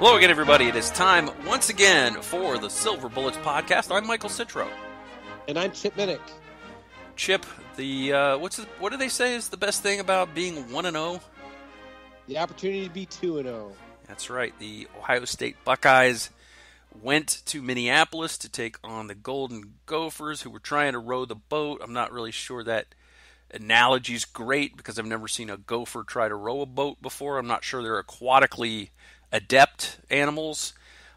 Hello again, everybody. It is time once again for the Silver Bullets podcast. I'm Michael Citro. And I'm Chip Minnich. Chip, what do they say is the best thing about being 1-0? The opportunity to be 2-0. That's right. The Ohio State Buckeyes went to Minneapolis to take on the Golden Gophers, who were trying to row the boat. I'm not really sure that analogy's great because I've never seen a gopher try to row a boat before. I'm not sure they're aquatically adept animals.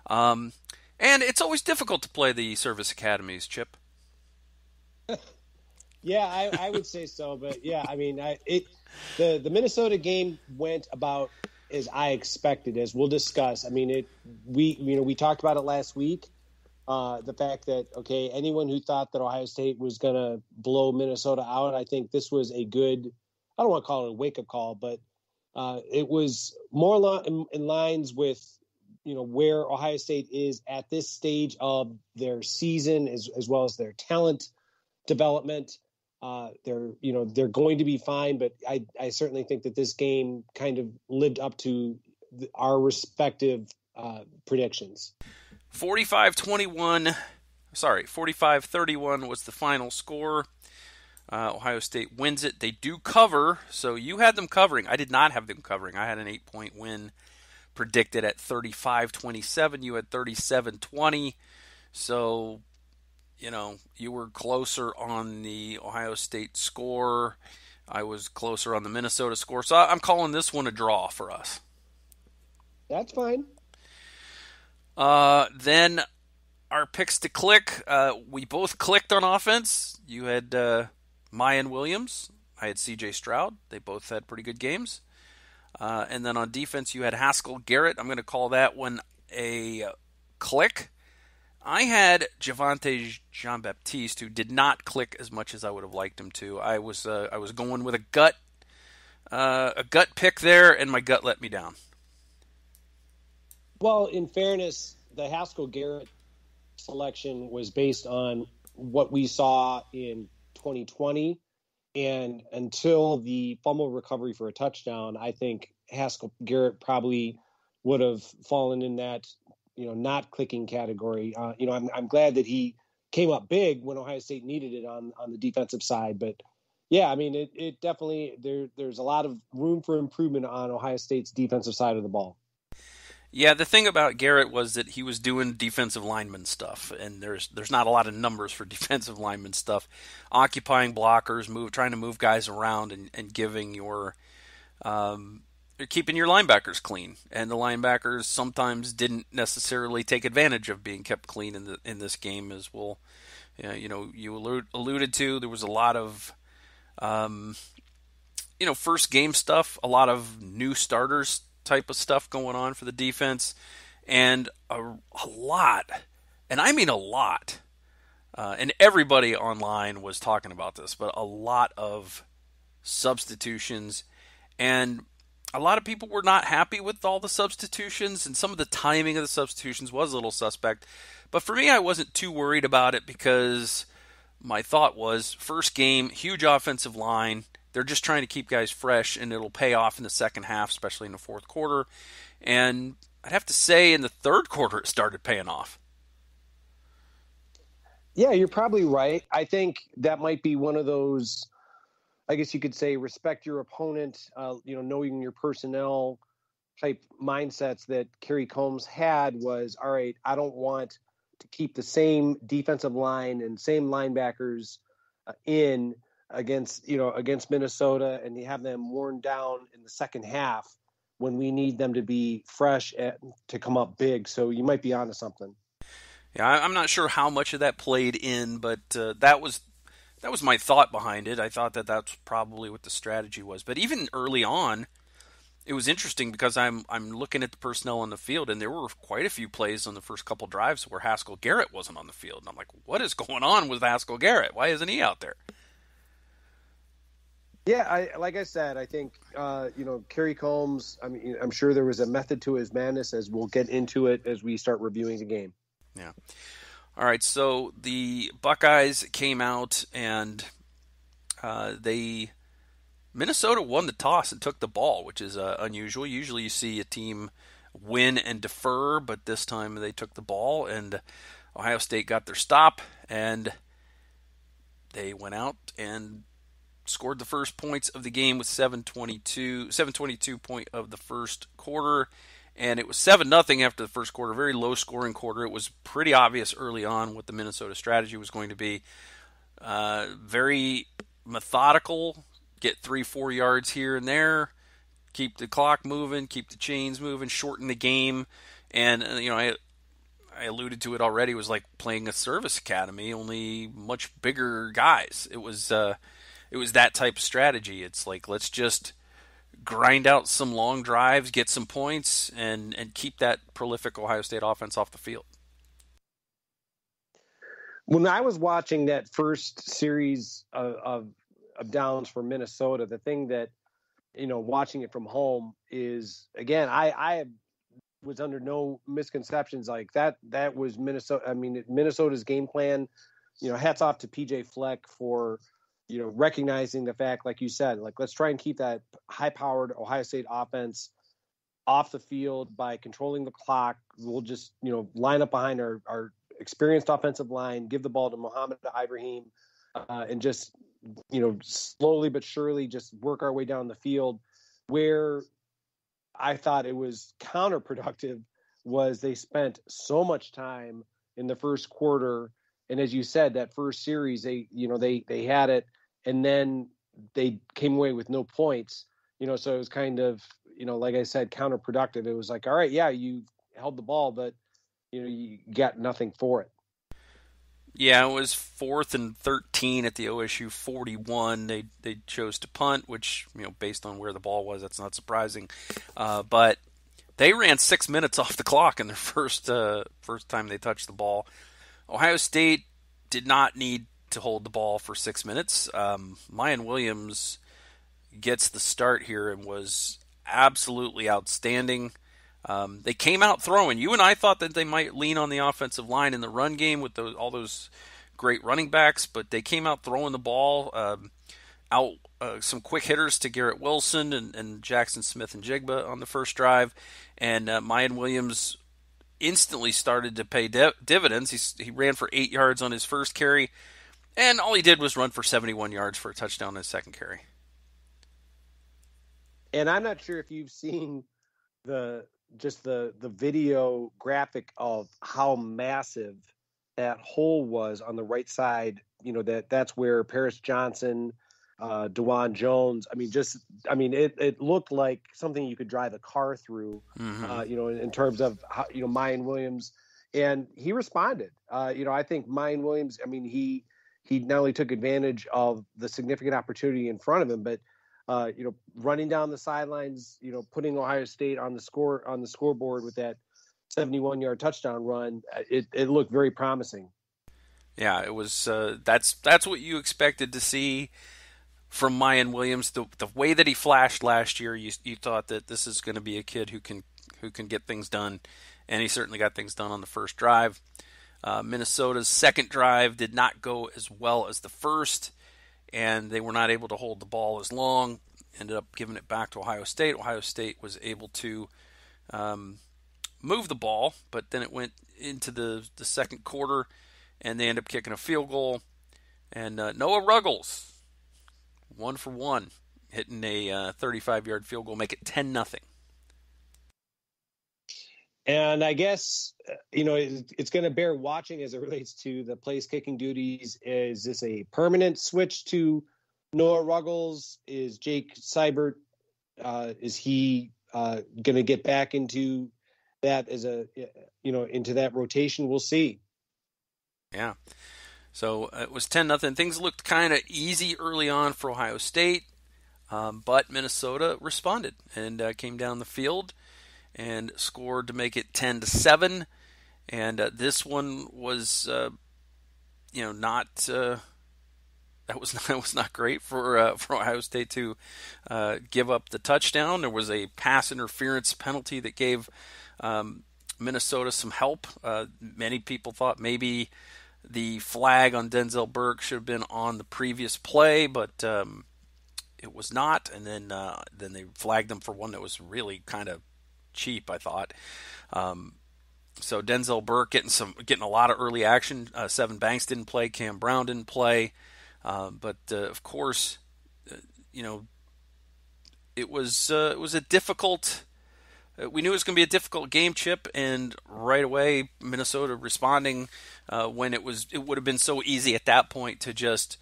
And it's always difficult to play the service academies, Chip. Yeah, I would say so. But yeah, I mean, the Minnesota game went about as I expected, as we'll discuss. I mean, we talked about it last week. The fact that, okay, anyone who thought that Ohio State was going to blow Minnesota out, I think this was a good, I don't want to call it a wake-up call, but it was more in lines with, where Ohio State is at this stage of their season, as well as their talent development. They're going to be fine, but I certainly think that this game kind of lived up to our respective predictions. 45-31 was the final score. Ohio State wins it. They do cover, so you had them covering. I did not have them covering. I had an 8-point win predicted at 35-27. You had 37-20. So, you were closer on the Ohio State score. I was closer on the Minnesota score. So I'm calling this one a draw for us. That's fine. Then our picks to click. We both clicked on offense. You had Mayan Williams. I had CJ Stroud. They both had pretty good games. And then on defense, you had Haskell Garrett. I'm going to call that one a click. I had Javonte Jean-Baptiste, who did not click as much as I would have liked him to. I was going with a gut pick there, and my gut let me down. Well, in fairness, the Haskell Garrett selection was based on what we saw in 2020, and until the fumble recovery for a touchdown, I think Haskell Garrett probably would have fallen in that not clicking category. I'm glad that he came up big when Ohio State needed it on the defensive side, but yeah, I mean it definitely there's a lot of room for improvement on Ohio State's defensive side of the ball. Yeah, the thing about Garrett was that he was doing defensive lineman stuff, and there's not a lot of numbers for defensive lineman stuff. Occupying blockers, trying to move guys around, and giving you're keeping your linebackers clean. And the linebackers sometimes didn't necessarily take advantage of being kept clean in this game, as you alluded to. There was a lot of first game stuff, a lot of new starters type of stuff going on for the defense, and a lot, and I mean a lot, and everybody online was talking about this, but a lot of substitutions, and a lot of people were not happy with all the substitutions, and some of the timing of the substitutions was a little suspect, but for me, I wasn't too worried about it because my thought was, first game, huge offensive line. They're just trying to keep guys fresh, and it'll pay off in the second half, especially in the fourth quarter. And I'd have to say in the third quarter it started paying off. Yeah, you're probably right. I think that might be one of those, I guess you could say, respect your opponent, knowing your personnel type mindsets that Kerry Combs had was, all right, I don't want to keep the same defensive line and same linebackers in against Minnesota, and you have them worn down in the second half when we need them to be fresh to come up big. So you might be onto something. Yeah, I'm not sure how much of that played in, but that was my thought behind it. I thought that that's probably what the strategy was. But even early on, it was interesting because I'm looking at the personnel on the field, and there were quite a few plays on the first couple drives where Haskell Garrett wasn't on the field. And I'm like, what is going on with Haskell Garrett? Why isn't he out there? Yeah, like I said, I think, Kerry Combs, I mean, I'm sure there was a method to his madness, as we'll get into it as we start reviewing the game. Yeah. All right, so the Buckeyes came out and Minnesota won the toss and took the ball, which is unusual. Usually you see a team win and defer, but this time they took the ball, and Ohio State got their stop, and they went out and scored the first points of the game with 7:22 point of the first quarter, and it was 7-0 after the first quarter. Very low scoring quarter. It was pretty obvious early on what the Minnesota strategy was going to be. Very methodical, get 3-4 yards here and there, keep the clock moving, keep the chains moving, shorten the game, and I alluded to it already. It was like playing a service academy, only much bigger guys. It was that type of strategy. It's like, let's just grind out some long drives, get some points, and keep that prolific Ohio State offense off the field. When I was watching that first series of downs for Minnesota, the thing that, watching it from home is, again, I was under no misconceptions like that. That was Minnesota. I mean, Minnesota's game plan. Hats off to PJ Fleck for recognizing the fact, like you said, like, let's try and keep that high-powered Ohio State offense off the field by controlling the clock. We'll just line up behind our experienced offensive line, give the ball to Mohamed Ibrahim, and just slowly but surely just work our way down the field. Where I thought it was counterproductive was they spent so much time in the first quarter, and as you said, that first series they had it, and then they came away with no points. So it was kind of like I said, counterproductive. It was like, all right, yeah, you held the ball, but you got nothing for it. Yeah, it was 4th and 13 at the OSU 41. They chose to punt, which, based on where the ball was, that's not surprising. But they ran 6 minutes off the clock in their first time they touched the ball. Ohio State did not need to hold the ball for 6 minutes. Mayan Williams gets the start here and was absolutely outstanding. They came out throwing. You and I thought that they might lean on the offensive line in the run game with all those great running backs, but they came out throwing the ball, some quick hitters to Garrett Wilson and Jackson Smith and Jigba on the first drive, and Mayan Williams instantly started to pay dividends. He ran for 8 yards on his first carry, and all he did was run for 71 yards for a touchdown on his second carry. And I'm not sure if you've seen the video graphic of how massive that hole was on the right side. That's where Paris Johnson, DeJuan Jones. It looked like something you could drive a car through. Mm-hmm. In terms of how, Mayan Williams, and he responded. I think Mayan Williams. He not only took advantage of the significant opportunity in front of him, but running down the sidelines, putting Ohio State on the scoreboard with that 71-yard touchdown run. It looked very promising. Yeah, it was. That's what you expected to see from Mayan Williams. The way that he flashed last year, you thought that this is going to be a kid who can get things done, and he certainly got things done on the first drive. Minnesota's second drive did not go as well as the first, and they were not able to hold the ball as long. Ended up giving it back to Ohio State. Ohio State was able to move the ball, but then it went into the second quarter, and they ended up kicking a field goal. And Noah Ruggles, 1 for 1, hitting a 35-yard field goal, make it 10-0. And I guess, it's going to bear watching as it relates to the place kicking duties. Is this a permanent switch to Noah Ruggles? Is Jake Seibert, is he going to get back into that into that rotation? We'll see. Yeah. So it was 10-0. Things looked kind of easy early on for Ohio State, but Minnesota responded and came down the field and scored to make it 10-7. And this one was, not that was not great for Ohio State to give up the touchdown. There was a pass interference penalty that gave Minnesota some help. Many people thought maybe the flag on Denzel Burke should have been on the previous play, but it was not. And then they flagged them for one that was really kind of cheap, I thought. So Denzel Burke getting a lot of early action. Seven Banks didn't play. Cam Brown didn't play. But of course, you know, it was a difficult. We knew it was going to be a difficult game, Chip, and right away Minnesota responding when it would have been so easy at that point to just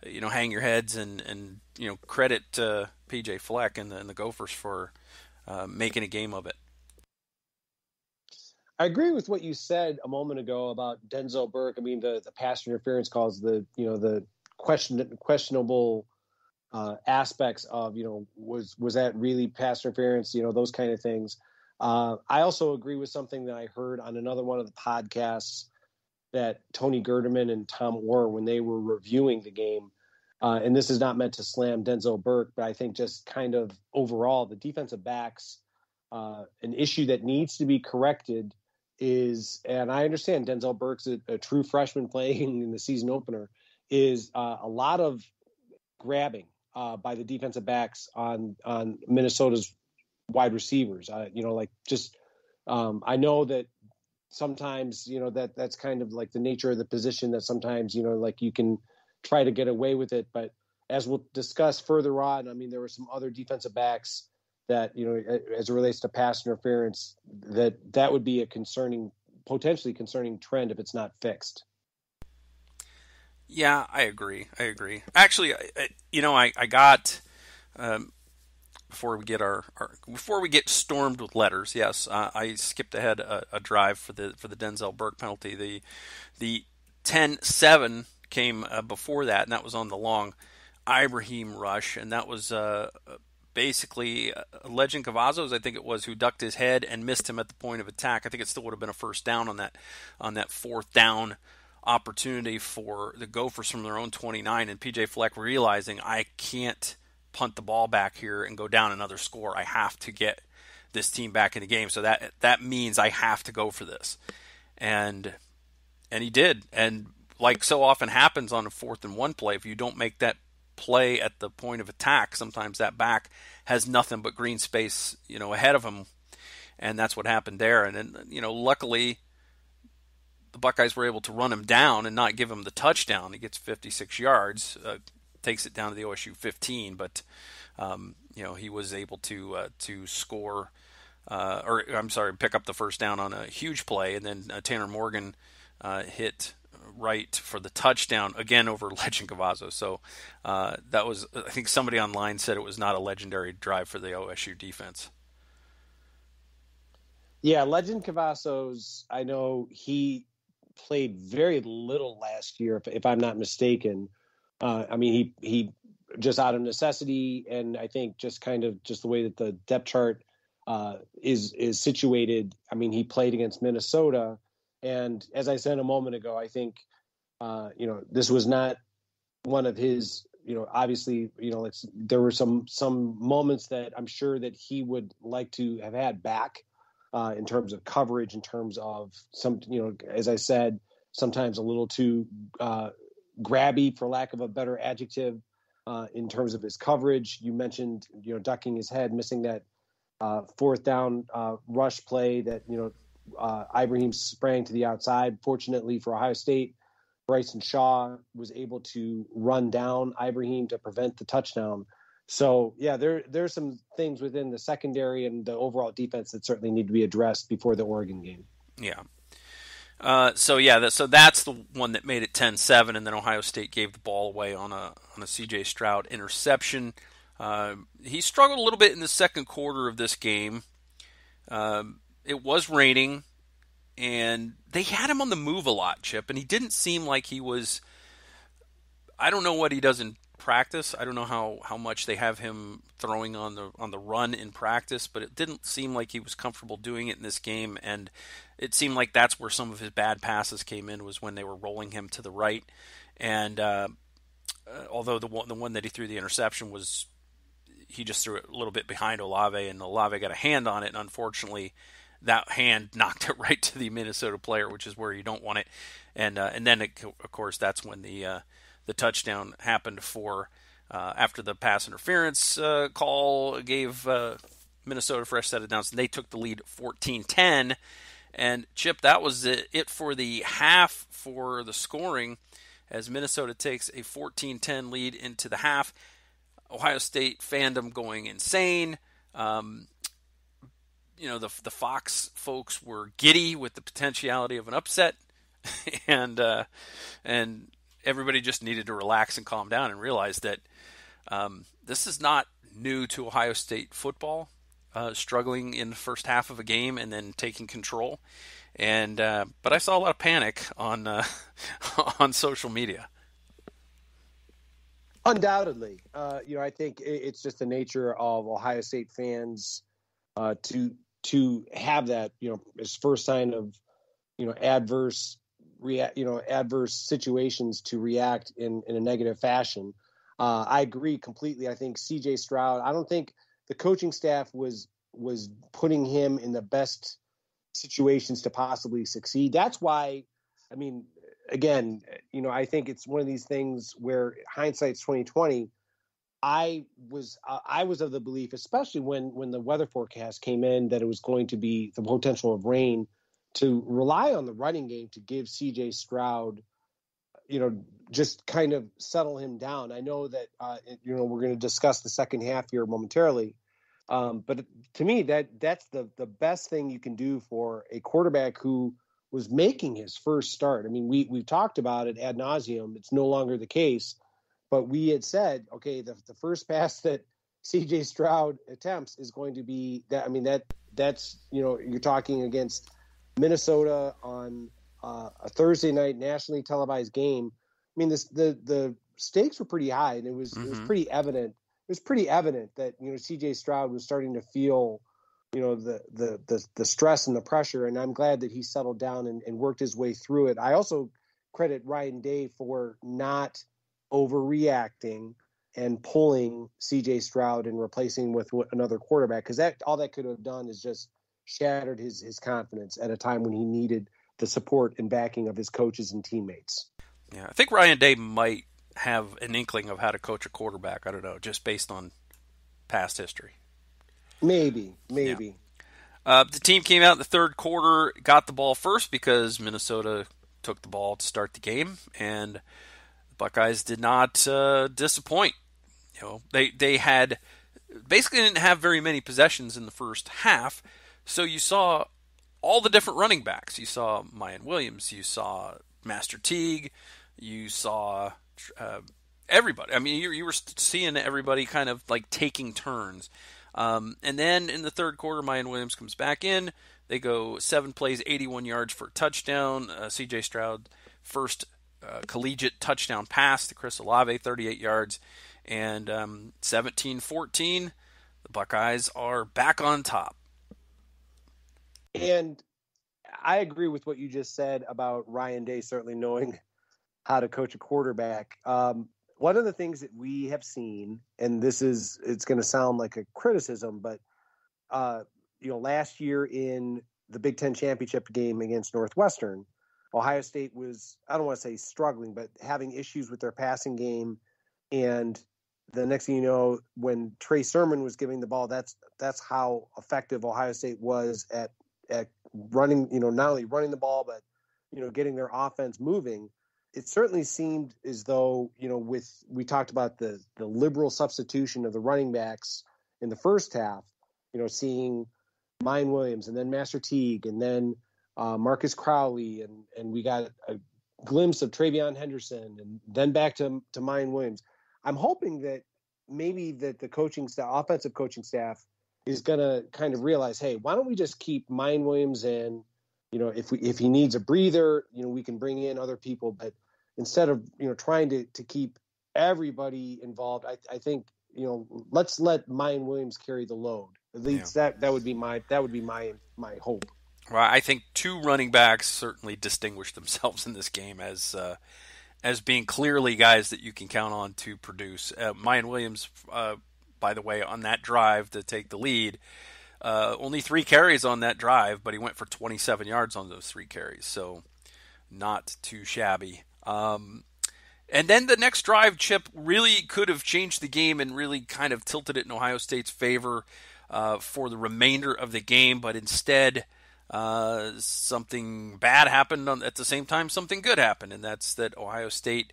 hang your heads and credit PJ Fleck and the Gophers for making a game of it. I agree with what you said a moment ago about Denzel Burke. I mean, the pass interference calls, the questionable aspects of, was that really pass interference? Those kind of things. I also agree with something that I heard on another one of the podcasts that Tony Gerderman and Tom Orr, when they were reviewing the game, and this is not meant to slam Denzel Burke, but I think just kind of overall the defensive backs, an issue that needs to be corrected is, and I understand Denzel Burke's a true freshman playing in the season opener, is a lot of grabbing by the defensive backs on Minnesota's wide receivers. I know that sometimes, that's kind of like the nature of the position, that sometimes, like you can try to get away with it. But as we'll discuss further on, I mean, there were some other defensive backs that, as it relates to pass interference, that would be a potentially concerning trend if it's not fixed. Yeah, I agree. Actually, I got before we get stormed with letters. Yes, I skipped ahead a drive for the Denzel Burke penalty. The 10-7 came before that, and that was on the long Ibrahim rush, and that was basically Legend Cavazos, I think it was, who ducked his head and missed him at the point of attack. I think it still would have been a first down on that fourth down opportunity for the Gophers from their own 29, and PJ Fleck realizing, I can't punt the ball back here and go down another score. I have to get this team back in the game. So that means I have to go for this. And he did. And like so often happens on a 4th and 1 play, if you don't make that play at the point of attack, sometimes that back has nothing but green space, ahead of him. And that's what happened there. And then, luckily the Buckeyes were able to run him down and not give him the touchdown. He gets 56 yards, takes it down to the OSU 15, but he was able to score, pick up the first down on a huge play, and then Tanner Morgan hit right for the touchdown again over Legend Cavazos. So that was, I think somebody online said it was not a legendary drive for the OSU defense. Yeah, Legend Cavazos, I know he played very little last year, if I'm not mistaken. I mean, he just out of necessity, and I think just kind of just the way that the depth chart is situated. I mean, he played against Minnesota, and as I said a moment ago, I think this was not one of his. Obviously, there were some moments that I'm sure that he would like to have had back in terms of coverage, in terms of some, as I said, sometimes a little too grabby, for lack of a better adjective, in terms of his coverage. You mentioned, ducking his head, missing that 4th down rush play that, Ibrahim sprang to the outside. Fortunately for Ohio State, Bryson Shaw was able to run down Ibrahim to prevent the touchdown. So, yeah, there's some things within the secondary and the overall defense that certainly need to be addressed before the Oregon game. Yeah. So that's the one that made it 10-7, and then Ohio State gave the ball away on a CJ Stroud interception. He struggled a little bit in the second quarter of this game. It was raining, and they had him on the move a lot, Chip, and he didn't seem like he was. I don't know what he does in practice. I don't know how much they have him throwing on the run in practice, but it didn't seem like he was comfortable doing it in this game, and it seemed like that's where some of his bad passes came in, was when they were rolling him to the right. And although the one that he threw the interception was, he just threw it a little bit behind Olave, and Olave got a hand on it, and unfortunately that hand knocked it right to the Minnesota player, which is where you don't want it. And then of course that's when the touchdown happened for after the pass interference call gave Minnesota fresh set of downs, and they took the lead 14-10. And Chip, that was it for the half for the scoring, as Minnesota takes a 14-10 lead into the half. Ohio State fandom going insane. The Fox folks were giddy with the potentiality of an upset, and everybody just needed to relax and calm down and realize that this is not new to Ohio State football. Struggling in the first half of a game and then taking control, but I saw a lot of panic on on social media. Undoubtedly, I think it's just the nature of Ohio State fans to have that, as first sign of adverse situations to react in a negative fashion. I agree completely. I think CJ Stroud. I don't think the coaching staff was putting him in the best situations to possibly succeed. That's why, again, I think it's one of these things where hindsight's 2020. I was of the belief, especially when the weather forecast came in, that it was going to be the potential of rain, to rely on the running game to give CJ Stroud, just kind of settle him down. I know that, we're going to discuss the second half here momentarily. But to me, that's the best thing you can do for a quarterback who was making his first start. We've talked about it ad nauseum. It's no longer the case, but we had said, okay, the first pass that CJ Stroud attempts is going to be that. That's you're talking against Minnesota on a Thursday night nationally televised game. The stakes were pretty high, and it was pretty evident. It was pretty evident that CJ Stroud was starting to feel the stress and the pressure, and I'm glad that he settled down and worked his way through it. I also credit Ryan Day for not overreacting and pulling CJ Stroud and replacing with another quarterback, because all that could have done is just shattered his confidence at a time when he needed the support and backing of his coaches and teammates. Yeah, I think Ryan Day might have an inkling of how to coach a quarterback. I don't know, just based on past history. Maybe. Yeah. The team came out in the third quarter, got the ball first because Minnesota took the ball to start the game, and the Buckeyes did not disappoint. They had basically didn't have very many possessions in the first half, so you saw all the different running backs. You saw Mayan Williams, you saw Master Teague, you saw everybody. You were seeing everybody kind of like taking turns. And then in the third quarter, Mayan Williams comes back in. They go 7 plays, 81 yards for a touchdown. CJ Stroud, first collegiate touchdown pass to Chris Olave, 38 yards. And 17-14, the Buckeyes are back on top. And I agree with what you just said about Ryan Day certainly knowing how to coach a quarterback. One of the things that we have seen, and it's going to sound like a criticism, but last year in the Big Ten championship game against Northwestern, Ohio State was, I don't want to say struggling, but having issues with their passing game. And the next thing you know, when Trey Sermon was giving the ball, that's how effective Ohio State was at running, not only running the ball, but, getting their offense moving. It certainly seemed as though, we talked about the liberal substitution of the running backs in the first half, seeing Mayan Williams and then Master Teague and then Marcus Crowley, and we got a glimpse of Travion Henderson and then back to Mayan Williams. I'm hoping that maybe that the offensive coaching staff is going to kind of realize, hey, why don't we just keep Mayan Williams in? If he needs a breather, we can bring in other people, but instead of trying to keep everybody involved, I think let's let Mayan Williams carry the load. At least that would be my hope. Well, I think two running backs certainly distinguished themselves in this game as being clearly guys that you can count on to produce. Mayan Williams, by the way, on that drive to take the lead, only 3 carries on that drive, but he went for 27 yards on those 3 carries, so not too shabby. And then the next drive, Chip, really could have changed the game and really kind of tilted it in Ohio State's favor. for the remainder of the game, but instead something bad happened at the same time. Something good happened, and that's that Ohio State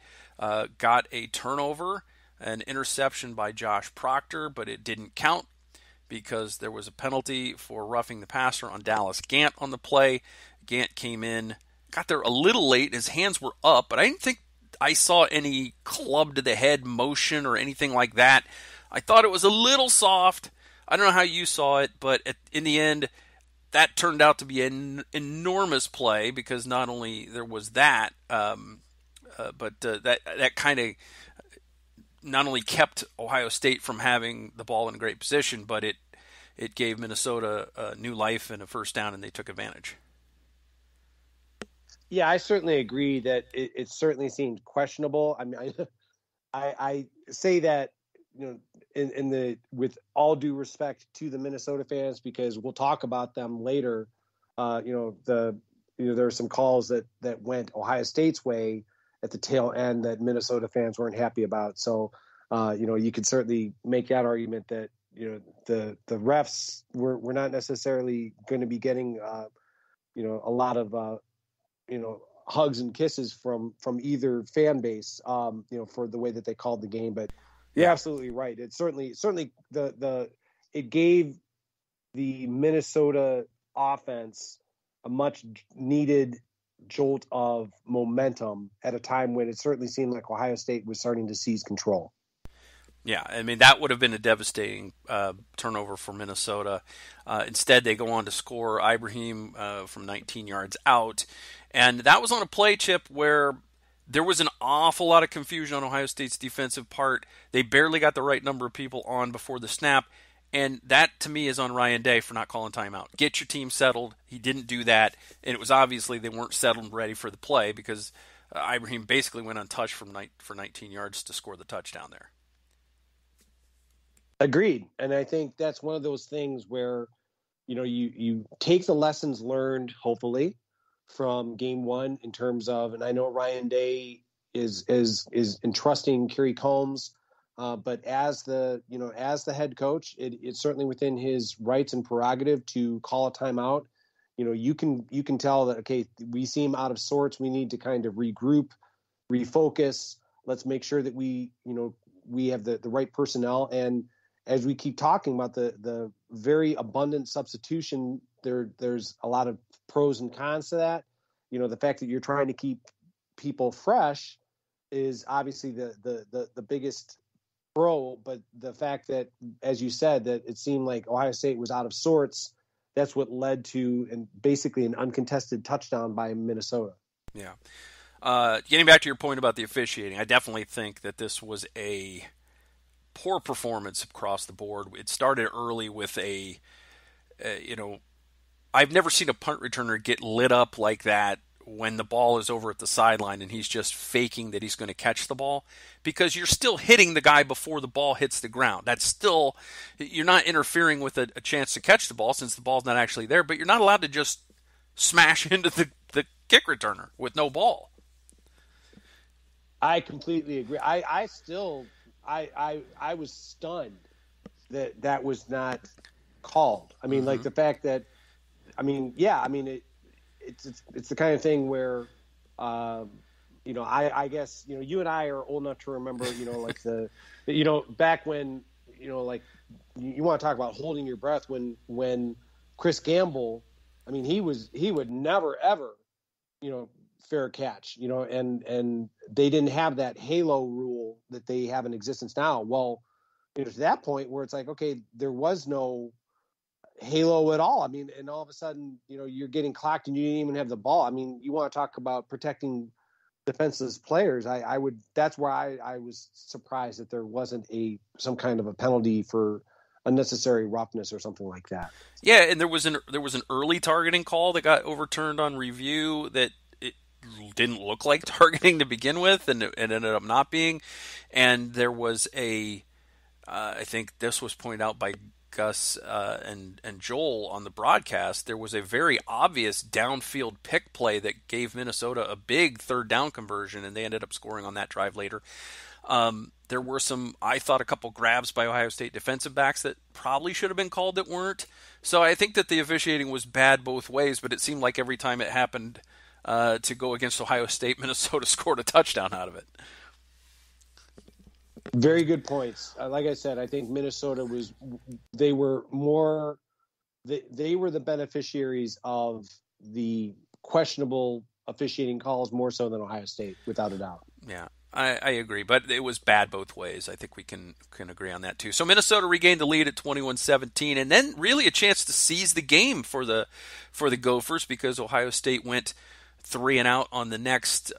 got a turnover, an interception by Josh Proctor, but it didn't count because there was a penalty for roughing the passer on Dallas Gant on the play. Gant came in, got there a little late. His hands were up, but I didn't think I saw any club to the head motion or anything like that. I thought it was a little soft. I don't know how you saw it, but in the end, that turned out to be an enormous play because not only there was that, but that kind of not only kept Ohio State from having the ball in a great position, but it gave Minnesota a new life and a first down, and they took advantage. Yeah, I certainly agree that it certainly seemed questionable. I mean, I say that, in the with all due respect to the Minnesota fans, because we'll talk about them later. There are some calls that went Ohio State's way at the tail end that Minnesota fans weren't happy about. So, you could certainly make that argument that the refs were not necessarily going to be getting a lot of hugs and kisses from either fan base, for the way that they called the game. But you're absolutely right. It certainly it gave the Minnesota offense a much needed jolt of momentum at a time when it certainly seemed like Ohio State was starting to seize control. Yeah, I mean, that would have been a devastating turnover for Minnesota. Instead, they go on to score Ibrahim from 19 yards out. And that was on a play, Chip, where there was an awful lot of confusion on Ohio State's defensive part. They barely got the right number of people on before the snap. And that, to me, is on Ryan Day for not calling timeout. Get your team settled. He didn't do that. And it was obviously they weren't settled and ready for the play because Ibrahim basically went untouched for 19 yards to score the touchdown there. Agreed. And I think that's one of those things where, you take the lessons learned, hopefully, from game one in terms of, and I know Ryan Day is entrusting Kerry Combs, but as the head coach, it's certainly within his rights and prerogative to call a timeout. You can tell that, okay, we seem out of sorts. We need to kind of regroup, refocus. Let's make sure that we have the right personnel. And as we keep talking about the very abundant substitution, there's a lot of pros and cons to that. The fact that you're trying to keep people fresh is obviously the biggest pro, but the fact that, as you said, that it seemed like Ohio State was out of sorts, that's what led to basically an uncontested touchdown by Minnesota. Yeah. Getting back to your point about the officiating, I definitely think that this was a poor performance across the board. It started early with I've never seen a punt returner get lit up like that when the ball is over at the sideline and he's just faking that he's going to catch the ball, because you're still hitting the guy before the ball hits the ground. That's still, you're not interfering with a chance to catch the ball since the ball's not actually there, but you're not allowed to just smash into the kick returner with no ball. I completely agree. I was stunned that was not called. I mean, like the fact that, it's the kind of thing where, I guess, you and I are old enough to remember, back when, you want to talk about holding your breath when Chris Gamble, he would never, ever, fair catch, and they didn't have that halo rule that they have in existence now. Well, to that point where it's like, okay, there was no halo at all. And all of a sudden, you're getting clocked and you didn't even have the ball. You want to talk about protecting defenseless players. That's why I was surprised that there wasn't some kind of a penalty for unnecessary roughness or something like that. Yeah. And there was an early targeting call that got overturned on review that it didn't look like targeting to begin with, and it ended up not being. And there was I think this was pointed out by Gus and Joel on the broadcast, there was a very obvious downfield pick play that gave Minnesota a big third down conversion, and they ended up scoring on that drive later. There were I thought, a couple grabs by Ohio State defensive backs that probably should have been called that weren't. So I think that the officiating was bad both ways, but it seemed like every time it happened to go against Ohio State, Minnesota scored a touchdown out of it. Very good points. Like I said, I think Minnesota they were the beneficiaries of the questionable officiating calls more so than Ohio State, without a doubt. Yeah, I agree, but it was bad both ways. I think we can agree on that too. So Minnesota regained the lead at 21-17, and then really a chance to seize the game for the Gophers, because Ohio State went 3 and out on the next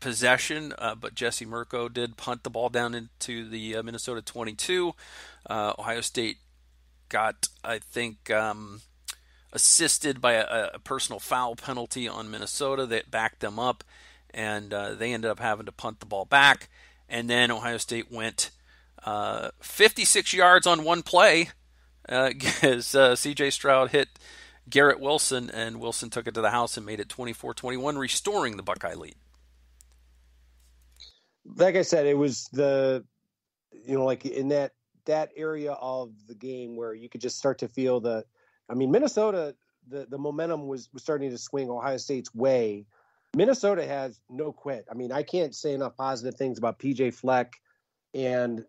possession, but Jesse Mirko did punt the ball down into the Minnesota 22. Ohio State got, I think, assisted by a personal foul penalty on Minnesota that backed them up, and they ended up having to punt the ball back. And then Ohio State went 56 yards on one play as CJ Stroud hit Garrett Wilson, and Wilson took it to the house and made it 24-21, restoring the Buckeye lead. Like I said, it was like in that area of the game where you could just start to feel Minnesota, the momentum was starting to swing Ohio State's way. Minnesota has no quit. I mean, I can't say enough positive things about PJ Fleck and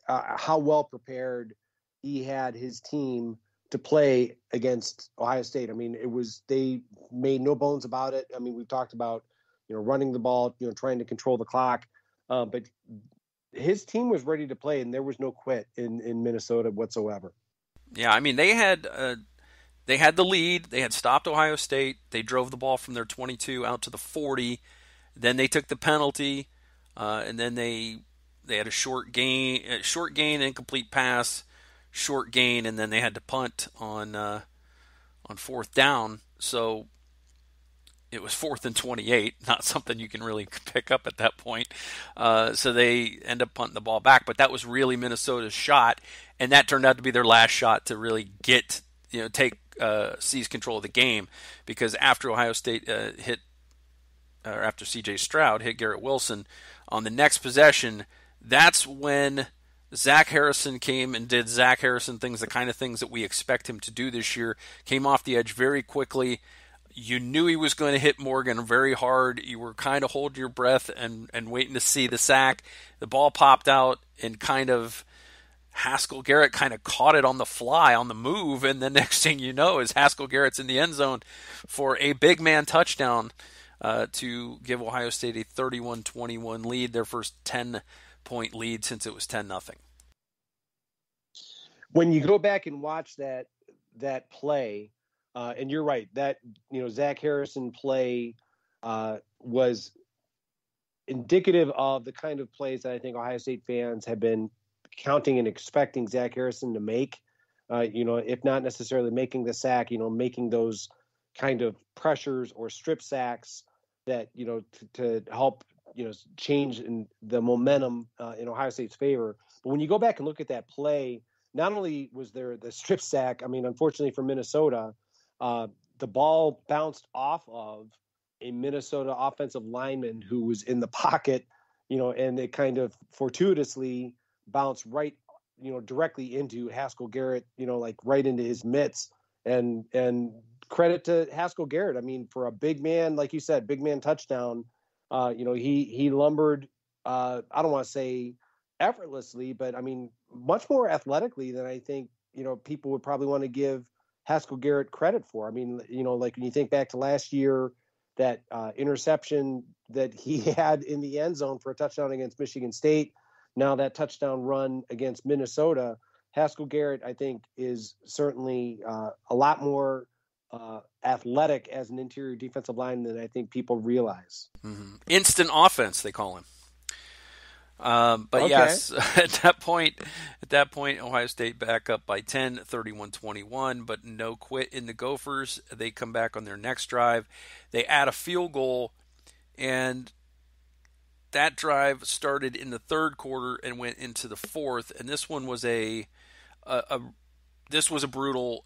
how well prepared he had his team to play against Ohio State. I mean, they made no bones about it. I mean, we've talked about, running the ball, trying to control the clock, but his team was ready to play, and there was no quit in Minnesota whatsoever. Yeah, I mean, they had the lead. They had stopped Ohio State. They drove the ball from their 22 out to the 40. Then they took the penalty, and then they had a short gain, incomplete pass, short gain, and then they had to punt on fourth down. So it was 4th and 28, not something you can really pick up at that point. So they end up punting the ball back, but that was really Minnesota's shot, and that turned out to be their last shot to really seize control of the game, because after Ohio State after CJ Stroud hit Garrett Wilson on the next possession, that's when Zach Harrison came and did Zach Harrison things, the kind of things that we expect him to do this year. Came off the edge very quickly. You knew he was going to hit Morgan very hard. You were kind of holding your breath and waiting to see the sack. The ball popped out, and Haskell Garrett kind of caught it on the fly, on the move, and the next thing you know is Haskell Garrett's in the end zone for a big man touchdown to give Ohio State a 31-21 lead, their first 10-point lead since it was 10-0. When you go back and watch that play, and you're right, that Zach Harrison play was indicative of the kind of plays that I think Ohio State fans have been counting and expecting Zach Harrison to make. If not necessarily making the sack, making those kind of pressures or strip sacks that to help change in the momentum in Ohio State's favor. But when you go back and look at that play, not only was there the strip sack, I mean, unfortunately for Minnesota, the ball bounced off of a Minnesota offensive lineman who was in the pocket, and it kind of fortuitously bounced right, directly into Haskell Garrett, like right into his mitts. And credit to Haskell Garrett. I mean, for a big man, like you said, big man touchdown, he lumbered, I don't want to say effortlessly, but I mean, much more athletically than I think, people would probably want to give Haskell Garrett credit for. I mean, like when you think back to last year, that interception that he had in the end zone for a touchdown against Michigan State, now that touchdown run against Minnesota, Haskell Garrett, I think, is certainly a lot more athletic as an interior defensive line than I think people realize. Mm-hmm. Instant offense, they call him. But okay. Yes, at that point, Ohio State back up by 10, 31-21, but no quit in the Gophers. They come back on their next drive. They add a field goal, and that drive started in the third quarter and went into the fourth. And this one was a this was a brutal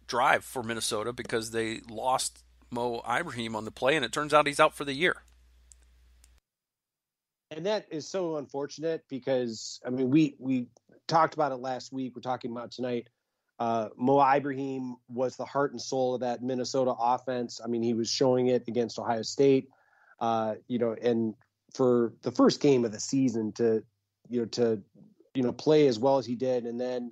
drive for Minnesota because they lost Mo Ibrahim on the play, and it turns out he's out for the year. And that is so unfortunate because, I mean, we talked about it last week. We're talking about tonight. Mo Ibrahim was the heart and soul of that Minnesota offense. I mean, he was showing it against Ohio State, and for the first game of the season to play as well as he did and then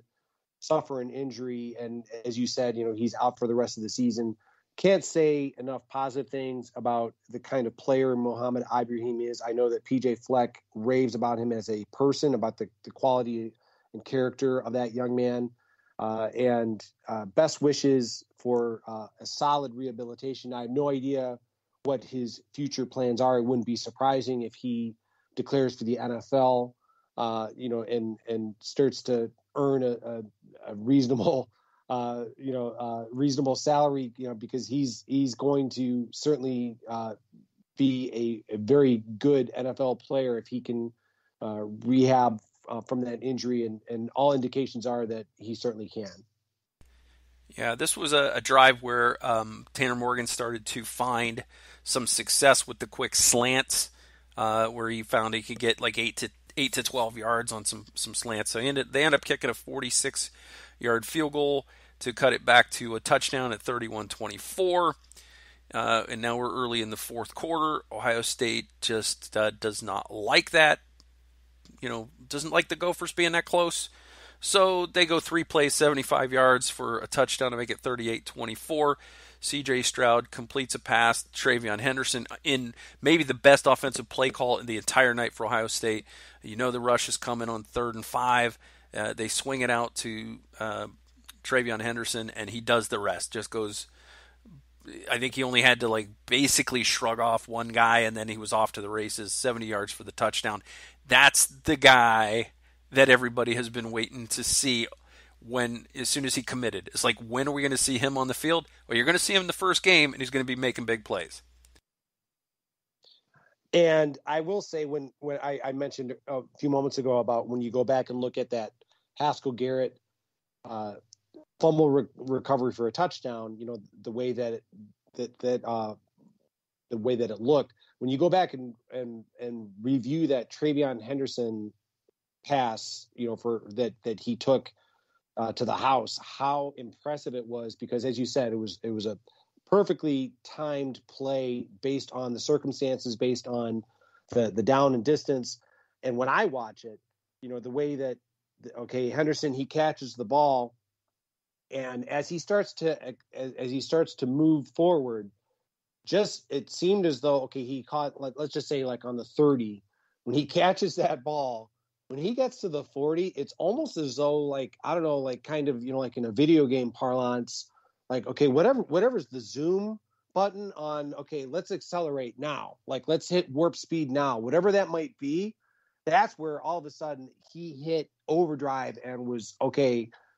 suffer an injury. And as you said, he's out for the rest of the season. Can't say enough positive things about the kind of player Mohamed Ibrahim is. I know that PJ Fleck raves about him as a person, about the quality and character of that young man. And best wishes for a solid rehabilitation. I have no idea what his future plans are. It wouldn't be surprising if he declares for the NFL, and starts to earn a reasonable reasonable salary, because he's going to certainly be a very good NFL player if he can rehab from that injury, and all indications are that he certainly can. Yeah, this was a drive where Tanner Morgan started to find some success with the quick slants, where he found he could get like 8 to 12 yards on some slants. So they end up kicking a 46-yard field goal to cut it back to a touchdown at 31-24. And now we're early in the fourth quarter. Ohio State just does not like that. Doesn't like the Gophers being that close. So they go 3 plays, 75 yards for a touchdown to make it 38-24. CJ Stroud completes a pass. TreVeyon Henderson in maybe the best offensive play call in the entire night for Ohio State. The rush is coming on 3rd and 5. They swing it out to TreVeyon Henderson, and he does the rest. Just goes, I think he only had to basically shrug off one guy, and then he was off to the races, 70 yards for the touchdown. That's the guy that everybody has been waiting to see as soon as he committed. It's like, when are we going to see him on the field? Well, you're going to see him in the first game, and he's going to be making big plays. And I will say, when I mentioned a few moments ago about when you go back and look at that Haskell Garrett fumble recovery for a touchdown, the way that it looked. When you go back and review that TreVeyon Henderson pass, for that he took to the house, how impressive it was, because as you said, it was a perfectly timed play based on the circumstances, based on the down and distance. And when I watch it, the way that Henderson, he catches the ball, and as he starts to move forward, it seemed as though he caught, let's just say on the 30, when he catches that ball. When he gets to the 40, it's almost as though, I don't know, kind of, in a video game parlance, whatever's the zoom button on, let's accelerate now. Let's hit warp speed now. Whatever that might be, that's where all of a sudden he hit overdrive and was,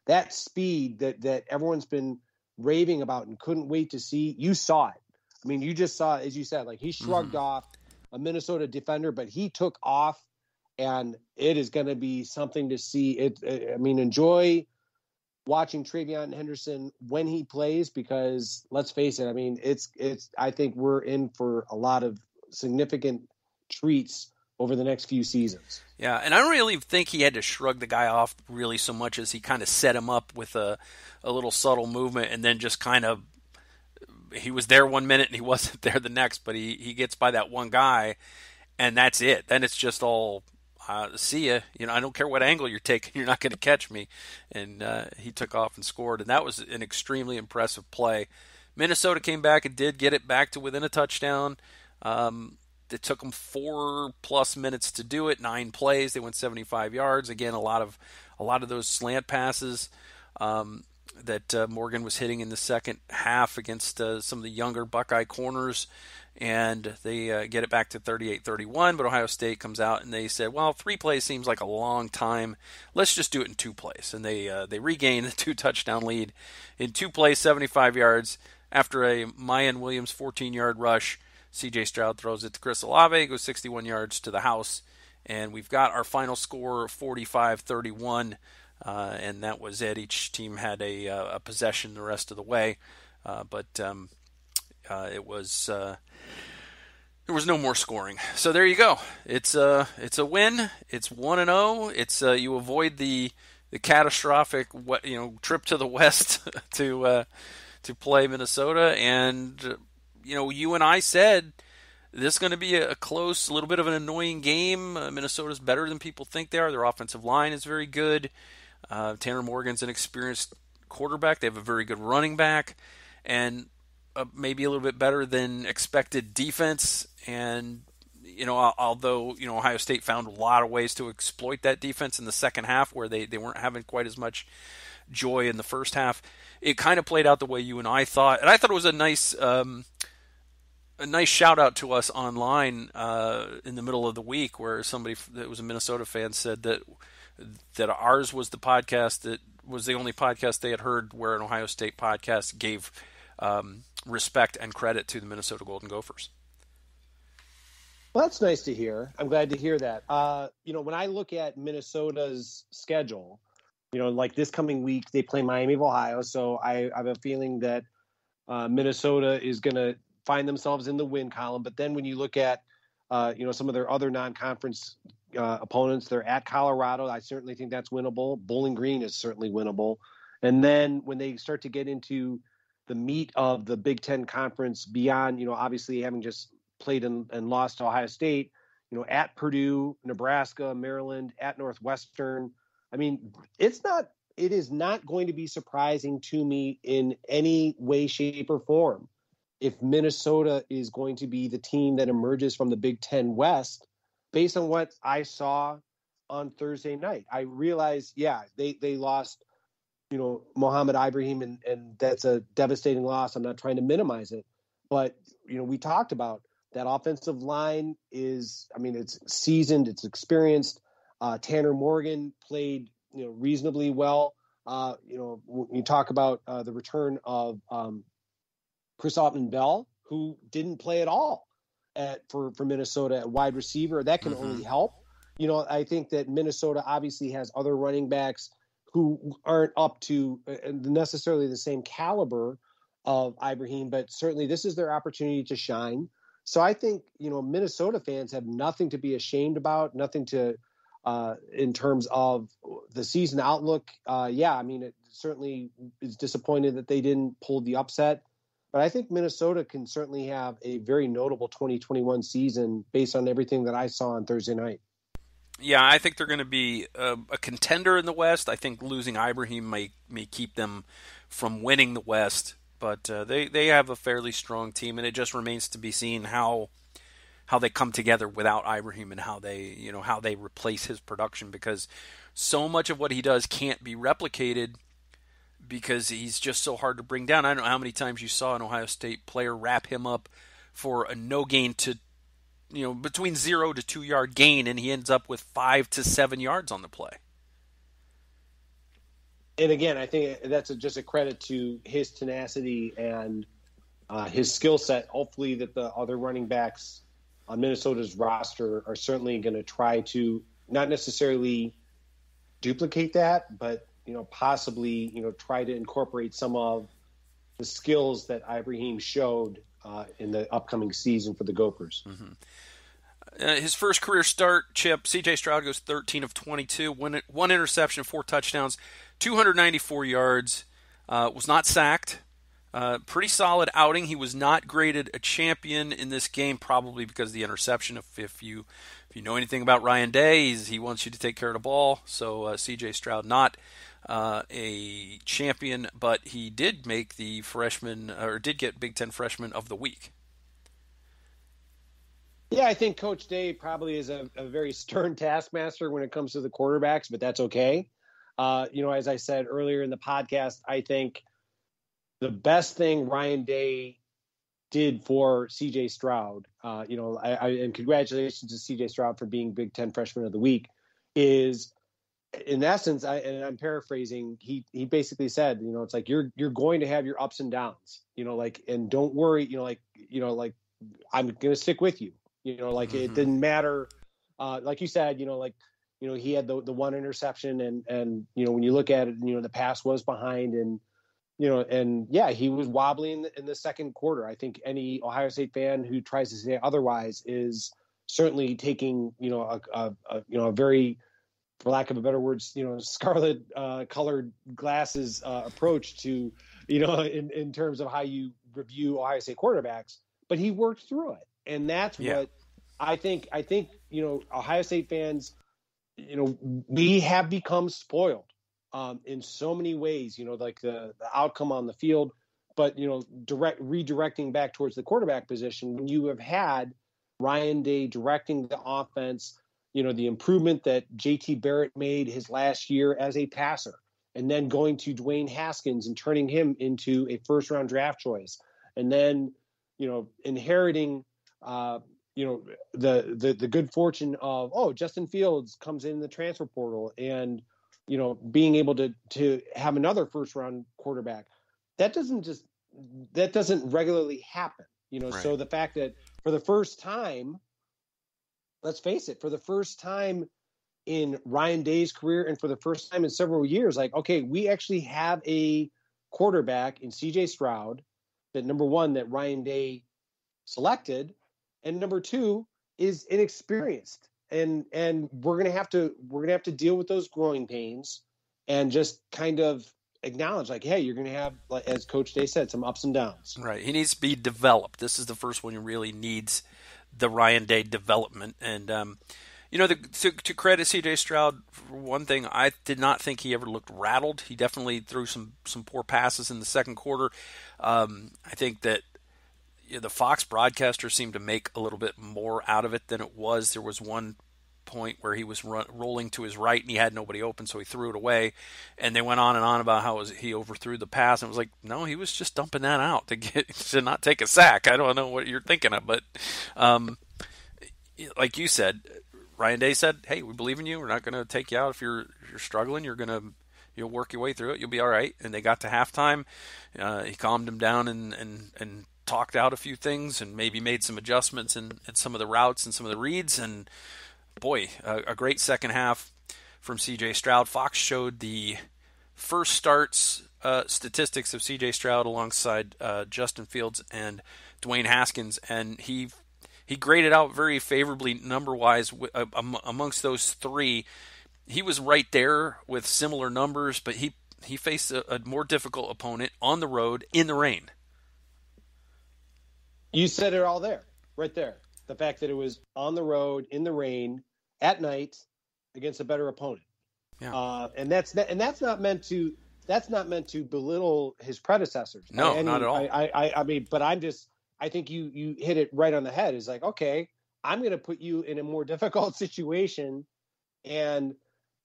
that speed that everyone's been raving about and couldn't wait to see. You saw it. I mean, you just saw, as you said, he shrugged off a Minnesota defender, but he took off. And it is going to be something to see. Enjoy watching TreVeyon Henderson when he plays, because let's face it. I mean, I think we're in for a lot of significant treats over the next few seasons. Yeah, and I don't really think he had to shrug the guy off really so much as he kind of set him up with a little subtle movement, and then just kind of, he was there 1 minute and he wasn't there the next, but he gets by that one guy, and that's it. Then it's just all, see ya. I don't care what angle you're taking, you're not going to catch me. And he took off and scored, and that was an extremely impressive play. Minnesota came back and did get it back to within a touchdown. It took them 4+ minutes to do it. 9 plays. They went 75 yards. Again, a lot of those slant passes that Morgan was hitting in the second half against some of the younger Buckeye corners. And they get it back to 38-31, but Ohio State comes out and they said, well, 3 plays seems like a long time. Let's just do it in 2 plays. And they regain the 2-touchdown lead in 2 plays, 75 yards. After a Mayan Williams 14-yard rush, CJ Stroud throws it to Chris Olave, goes 61 yards to the house. And we've got our final score, 45-31. and that was it. Each team had a possession the rest of the way, but it was there was no more scoring. So there you go. It's a win. It's 1-0. It's you avoid the catastrophic trip to the west to play Minnesota, and you and I said this is going to be a close, a little bit of an annoying game. Minnesota's better than people think they are. Their offensive line is very good. Tanner Morgan's an experienced quarterback. They have a very good running back, and maybe a little bit better than expected defense. And although Ohio State found a lot of ways to exploit that defense in the second half, where they weren't having quite as much joy in the first half, it kind of played out the way you and I thought. And I thought it was a nice shout out to us online in the middle of the week, where somebody that was a Minnesota fan said that ours was the podcast that was the only podcast they had heard where an Ohio State podcast gave respect and credit to the Minnesota Golden Gophers. Well, that's nice to hear. I'm glad to hear that. When I look at Minnesota's schedule, like this coming week, they play Miami of Ohio. So I have a feeling that Minnesota is going to find themselves in the win column. But then when you look at, some of their other non-conference opponents, they're at Colorado. I certainly think that's winnable. Bowling Green is certainly winnable. And then when they start to get into the meat of the Big Ten Conference beyond, obviously having just played and lost to Ohio State, at Purdue, Nebraska, Maryland, at Northwestern. I mean, it is not going to be surprising to me in any way, shape, or form if Minnesota is going to be the team that emerges from the Big Ten West based on what I saw on Thursday night. I realize, they lost, Mohamed Ibrahim, and that's a devastating loss. I'm not trying to minimize it. But, we talked about that offensive line it's seasoned, it's experienced. Tanner Morgan played, reasonably well. When you talk about the return of Chris Autman-Bell, who didn't play at all for Minnesota at wide receiver, that can only help. I think that Minnesota obviously has other running backs who aren't up to necessarily the same caliber of Ibrahim, but certainly this is their opportunity to shine. So I think, Minnesota fans have nothing to be ashamed about, nothing to, in terms of the season outlook. It certainly is disappointed that they didn't pull the upset, but I think Minnesota can certainly have a very notable 2021 season based on everything that I saw on Thursday night. Yeah, I think they're going to be a contender in the West. I think losing Ibrahim may keep them from winning the West, but they have a fairly strong team, and it just remains to be seen how they come together without Ibrahim and how they replace his production, because so much of what he does can't be replicated because he's just so hard to bring down. I don't know how many times you saw an Ohio State player wrap him up for a no gain to between 0 to 2 yard gain, and he ends up with 5 to 7 yards on the play. And again, I think that's just a credit to his tenacity and his skill set. Hopefully that the other running backs on Minnesota's roster are certainly going to try to not necessarily duplicate that, but possibly try to incorporate some of the skills that Ibrahim showed in the upcoming season for the Gophers. His first career start, Chip, CJ Stroud goes 13 of 22, one interception, 4 touchdowns, 294 yards, was not sacked. Pretty solid outing. He was not graded a champion in this game, probably because of the interception. If you know anything about Ryan Day, he wants you to take care of the ball. So CJ Stroud not a champion, but he did make the did get Big Ten Freshman of the Week. Yeah, I think Coach Day probably is a very stern taskmaster when it comes to the quarterbacks, but that's okay. As I said earlier in the podcast, I think the best thing Ryan Day did for CJ Stroud, and congratulations to CJ Stroud for being Big Ten Freshman of the Week, is in essence, and I'm paraphrasing, he basically said, it's like you're going to have your ups and downs, and don't worry, I'm going to stick with you. It didn't matter. Like you said, he had the one interception, and when you look at it, the pass was behind, and he was wobbly in the second quarter. I think any Ohio State fan who tries to say otherwise is certainly taking a very, for lack of a better words, scarlet colored glasses approach to in terms of how you review Ohio State quarterbacks. But he worked through it, and that's what I think. Ohio State fans, we have become spoiled in so many ways. Like the outcome on the field, but redirecting back towards the quarterback position when you have had Ryan Day directing the offense. The improvement that JT Barrett made his last year as a passer, and then going to Dwayne Haskins and turning him into a first-round draft choice, and then inheriting the good fortune of Justin Fields comes in the transfer portal, and being able to have another first-round quarterback. That doesn't regularly happen. Right. So the fact that for the first time, let's face it, for the first time in Ryan Day's career and for the first time in several years, we actually have a quarterback in CJ Stroud that, number one, that Ryan Day selected, and number two is inexperienced. And we're going to have to deal with those growing pains and just kind of acknowledge, hey, you're going to have, as Coach Day said, some ups and downs. Right. He needs to be developed. This is the first one who really needs the Ryan Day development. And, to credit CJ Stroud, for one thing, I did not think he ever looked rattled. He definitely threw some poor passes in the second quarter. I think that the Fox broadcaster seemed to make a little bit more out of it than it was. There was one point where he was rolling to his right and he had nobody open, so he threw it away. And they went on and on about how he overthrew the pass. And it was like, no, he was just dumping that out to not take a sack. I don't know what you're thinking of, but like you said, Ryan Day said, "Hey, we believe in you. We're not going to take you out if you're struggling. You'll work your way through it. You'll be all right." And they got to halftime. He calmed him down and talked out a few things and maybe made some adjustments in some of the routes and some of the reads. And boy, a great second half from CJ Stroud. Fox showed the first starts statistics of CJ Stroud alongside Justin Fields and Dwayne Haskins, and he graded out very favorably number-wise amongst those three. He was right there with similar numbers, but he faced a more difficult opponent on the road in the rain. You said it all there, right there. The fact that it was on the road in the rain at night against a better opponent. Yeah. And that's not meant to belittle his predecessors. No, not at all. I think you hit it right on the head. It's like, okay, I'm going to put you in a more difficult situation. And,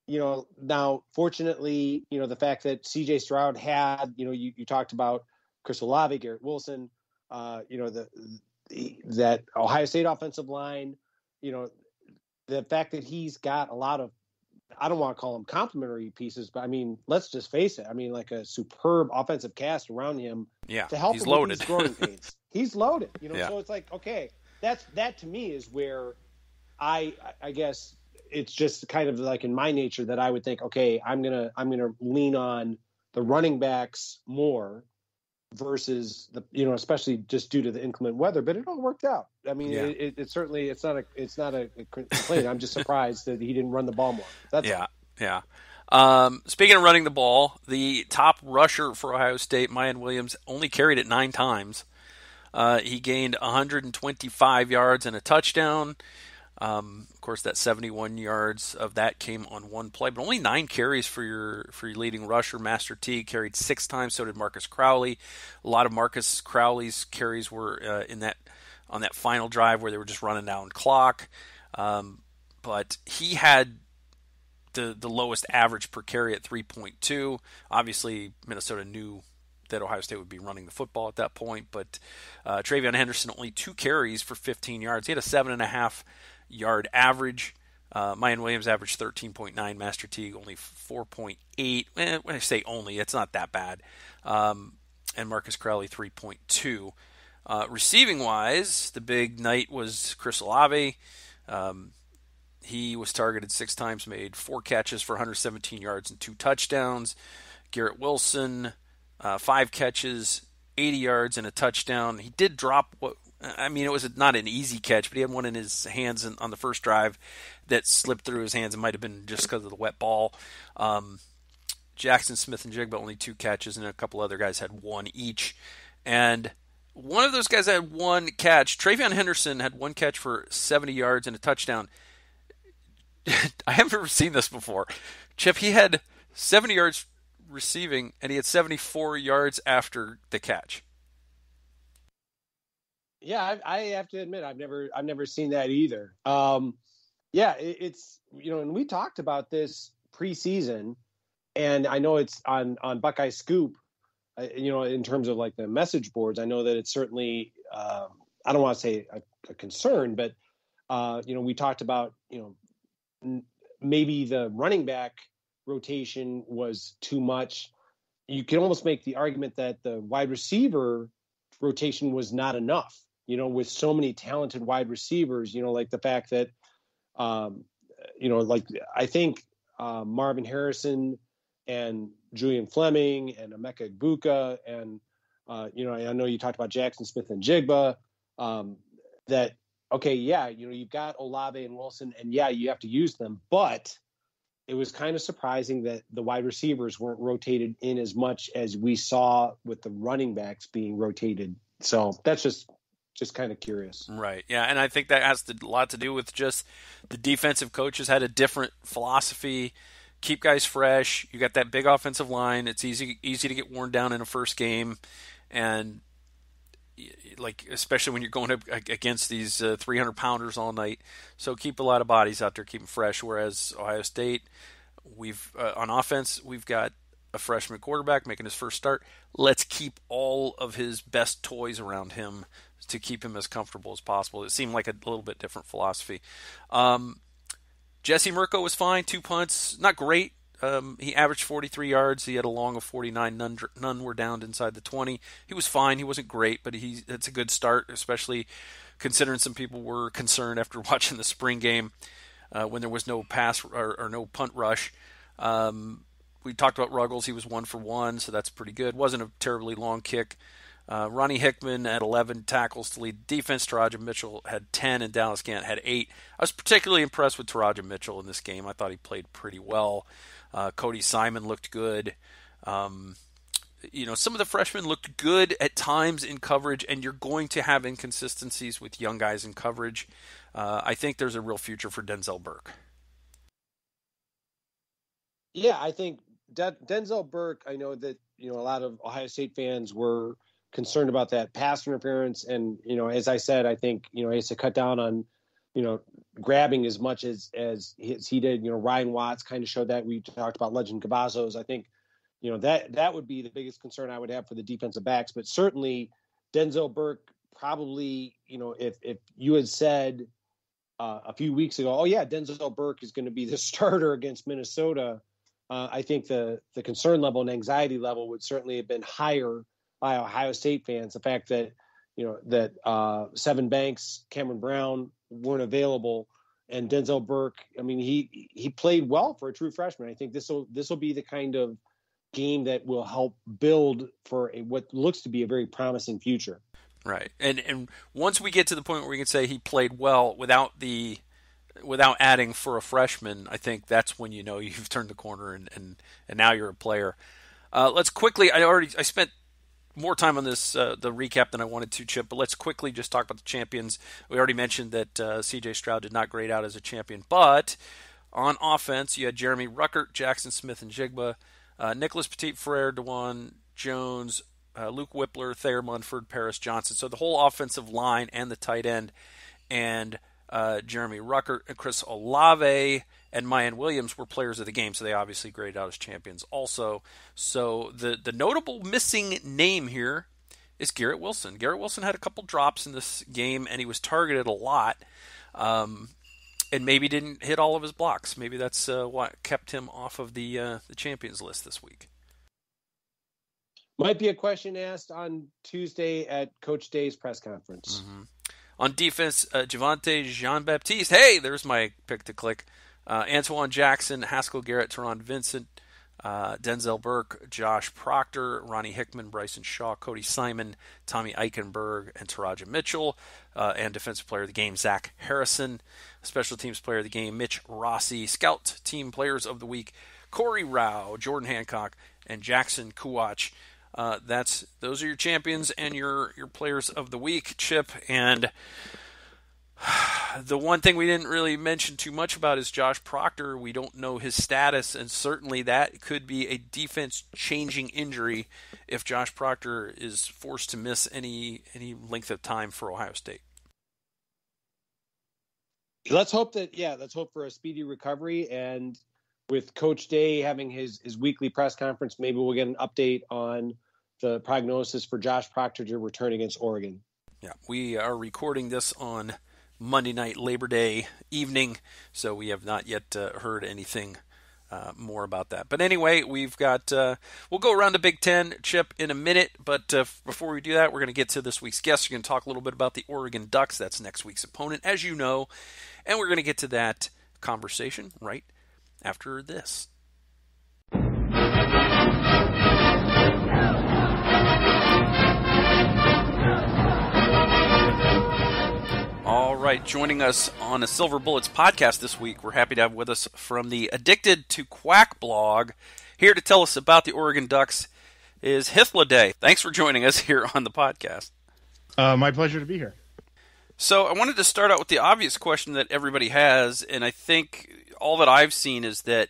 now fortunately, the fact that CJ Stroud had, you talked about Chris Olave, Garrett Wilson, that Ohio State offensive line, the fact that he's got a lot of, I don't want to call them complimentary pieces, but let's just face it. Like a superb offensive cast around him to help he's him loaded. with these growing pains. He's loaded, Yeah. So it's like, okay, that to me is where I guess it's just kind of like in my nature that I would think, okay, I'm going to lean on the running backs more versus the, especially just due to the inclement weather, but it all worked out. It certainly, it's not a complaint. I'm just surprised that he didn't run the ball more. Yeah. Speaking of running the ball, the top rusher for Ohio State, Mayan Williams, only carried it 9 times. He gained 125 yards and a touchdown. Of course, that 71 yards of that came on one play, but only 9 carries for your leading rusher. Master T carried 6 times. So did Marcus Crowley. A lot of Marcus Crowley's carries were on that final drive where they were just running down clock. But he had the lowest average per carry at 3.2. Obviously, Minnesota knew that Ohio State would be running the football at that point, but Travion Henderson only 2 carries for 15 yards. He had a 7.5 yard average. Mayan Williams averaged 13.9. Master T only 4.8. When I say only, it's not that bad. And Marcus Crowley 3.2. Receiving wise, the big night was Chris Olave. He was targeted 6 times, made 4 catches for 117 yards and 2 touchdowns. Garrett Wilson, 5 catches, 80 yards and a touchdown. He did drop it was not an easy catch, but he had one in his hands on the first drive that slipped through his hands. It might have been just because of the wet ball. Jackson Smith and Jigba only 2 catches, and a couple other guys had 1 each. And one of those guys had 1 catch. Travion Henderson had 1 catch for 70 yards and a touchdown. I haven't ever seen this before. Chip, he had 70 yards receiving, and he had 74 yards after the catch. Yeah, I have to admit I've never seen that either. It's and we talked about this preseason, and I know it's on Buckeye Scoop. In terms of like the message boards, I know that it's certainly I don't want to say a concern, but we talked about maybe the running back rotation was too much. You can almost make the argument that the wide receiver rotation was not enough. With so many talented wide receivers, like the fact that, I think Marvin Harrison and Julian Fleming and Emeka Egbuka and, I know you talked about Jackson Smith and Jigba, you've got Olave and Wilson, and you have to use them, but it was kind of surprising that the wide receivers weren't rotated in as much as we saw with the running backs being rotated. So that's just kind of curious. Right. Yeah. And I think that has a lot to do with just the defensive coaches had a different philosophy, keep guys fresh. You got that big offensive line. It's easy to get worn down in a first game. And especially when you're going up against these 300 pounders all night. So keep a lot of bodies out there, keep them fresh. Whereas Ohio State, on offense, we've got a freshman quarterback making his first start. Let's keep all of his best toys around him to keep him as comfortable as possible. It seemed like a little bit different philosophy. Jesse Mirko was fine, 2 punts, not great. He averaged 43 yards. He had a long of 49. None were downed inside the 20. He was fine. He wasn't great, but it's a good start, especially considering some people were concerned after watching the spring game when there was no pass or no punt rush. We talked about Ruggles. He was 1 for 1, so that's pretty good. Wasn't a terribly long kick. Ronnie Hickman had 11 tackles to lead the defense. Taraja Mitchell had 10, and Dallas Gant had 8. I was particularly impressed with Taraja Mitchell in this game. I thought he played pretty well. Cody Simon looked good. Some of the freshmen looked good at times in coverage, and you're going to have inconsistencies with young guys in coverage. I think there's a real future for Denzel Burke. Yeah, I think Denzel Burke, I know that, a lot of Ohio State fans were concerned about that pass interference. And, as I said, I think, he has to cut down on, grabbing as much as he did. Ryan Watts kind of showed that. We talked about Legend Cavazos. I think, that would be the biggest concern I would have for the defensive backs. But certainly Denzel Burke probably, if you had said a few weeks ago, oh, yeah, Denzel Burke is going to be the starter against Minnesota, I think the concern level and anxiety level would certainly have been higher by Ohio State fans. The fact that, Seven Banks, Cameron Brown weren't available, and Denzel Burke, he played well for a true freshman. I think this will be the kind of game that will help build for what looks to be a very promising future. Right. And once we get to the point where we can say he played well without adding for a freshman, I think that's when you've turned the corner and now you're a player. Let's quickly, I spent more time on this, the recap than I wanted to, Chip, but let's quickly just talk about the champions. We already mentioned that CJ Stroud did not grade out as a champion, but on offense, you had Jeremy Ruckert, Jackson Smith and Jigba, Nicholas Petit-Frere, DeJuan Jones, Luke Whippler, Thayer Munford, Paris Johnson. So the whole offensive line and the tight end, and Jeremy Ruckert and Chris Olave and Mayan Williams were players of the game, so they obviously graded out as champions also. So the notable missing name here is Garrett Wilson. Garrett Wilson had a couple drops in this game, and he was targeted a lot, and maybe didn't hit all of his blocks. Maybe that's what kept him off of the champions list this week. Might be a question asked on Tuesday at Coach Day's press conference. Mm-hmm. On defense, Javonte Jean-Baptiste. Hey, there's my pick to click. Antoine Jackson, Haskell Garrett, Teron Vincent, Denzel Burke, Josh Proctor, Ronnie Hickman, Bryson Shaw, Cody Simon, Tommy Eichenberg, and Taraja Mitchell. And Defensive Player of the Game, Zach Harrison. Special Teams Player of the Game, Mitch Rossi. Scout Team Players of the Week, Corey Rao, Jordan Hancock, and Jackson Kuwach. Those are your champions and your players of the week, Chip. And the one thing we didn't really mention too much about is Josh Proctor. We don't know his status, and certainly that could be a defense-changing injury if Josh Proctor is forced to miss any length of time for Ohio State. Let's hope for a speedy recovery. And with Coach Day having his weekly press conference, maybe we'll get an update on the prognosis for Josh Proctor to return against Oregon. Yeah, we are recording this on Monday night, Labor Day evening, so we have not yet heard anything more about that. But anyway, we've got we'll go around the Big Ten, Chip, in a minute. But before we do that, we're going to get to this week's guest. We're going to talk a little bit about the Oregon Ducks. That's next week's opponent, as you know, and we're going to get to that conversation right after this. All right, joining us on the Silver Bullets podcast this week, we're happy to have with us from the Addicted to Quack blog. Here to tell us about the Oregon Ducks is Hythloday. Thanks for joining us here on the podcast. My pleasure to be here. So I wanted to start out with the obvious question that everybody has, and I think all that I've seen is that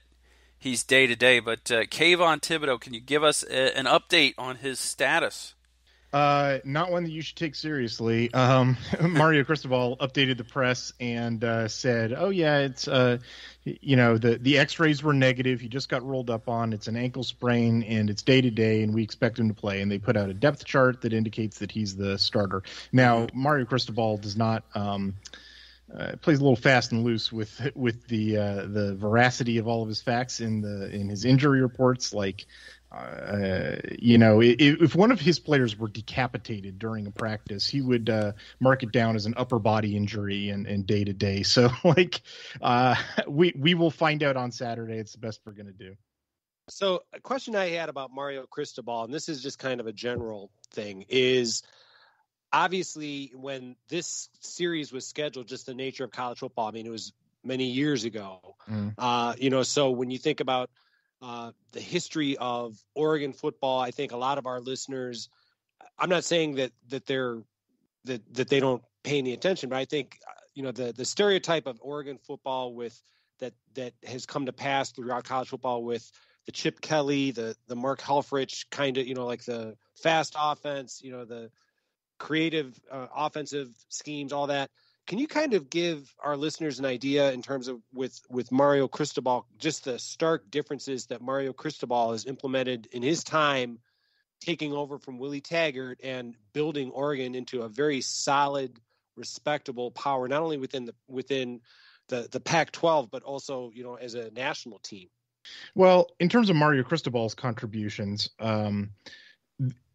he's day-to-day. But Kayvon Thibodeau, can you give us an update on his status? Not one that you should take seriously. Mario Cristobal updated the press and said, "Oh yeah, it's the X-rays were negative. He just got rolled up on. It's an ankle sprain and it's day to day, and we expect him to play." And they put out a depth chart that indicates that he's the starter. Now, Mario Cristobal does not plays a little fast and loose with the veracity of all of his facts in his injury reports, like. If one of his players were decapitated during a practice, he would mark it down as an upper body injury and day to day. So we will find out on Saturday. It's the best we're going to do. So a question I had about Mario Cristobal, and this is just kind of a general thing, is obviously when this series was scheduled, just the nature of college football, I mean, it was many years ago. So when you think about the history of Oregon football, I think a lot of our listeners, I'm not saying that they don't pay any attention, but I think, the stereotype of Oregon football with that has come to pass throughout college football with the Chip Kelly, the Mark Helfrich kind of, like the fast offense, the creative offensive schemes, all that. Can you kind of give our listeners an idea in terms of with Mario Cristobal, just the stark differences that Mario Cristobal has implemented in his time taking over from Willie Taggart and building Oregon into a very solid, respectable power, not only within the Pac-12, but also, as a national team? Well, in terms of Mario Cristobal's contributions,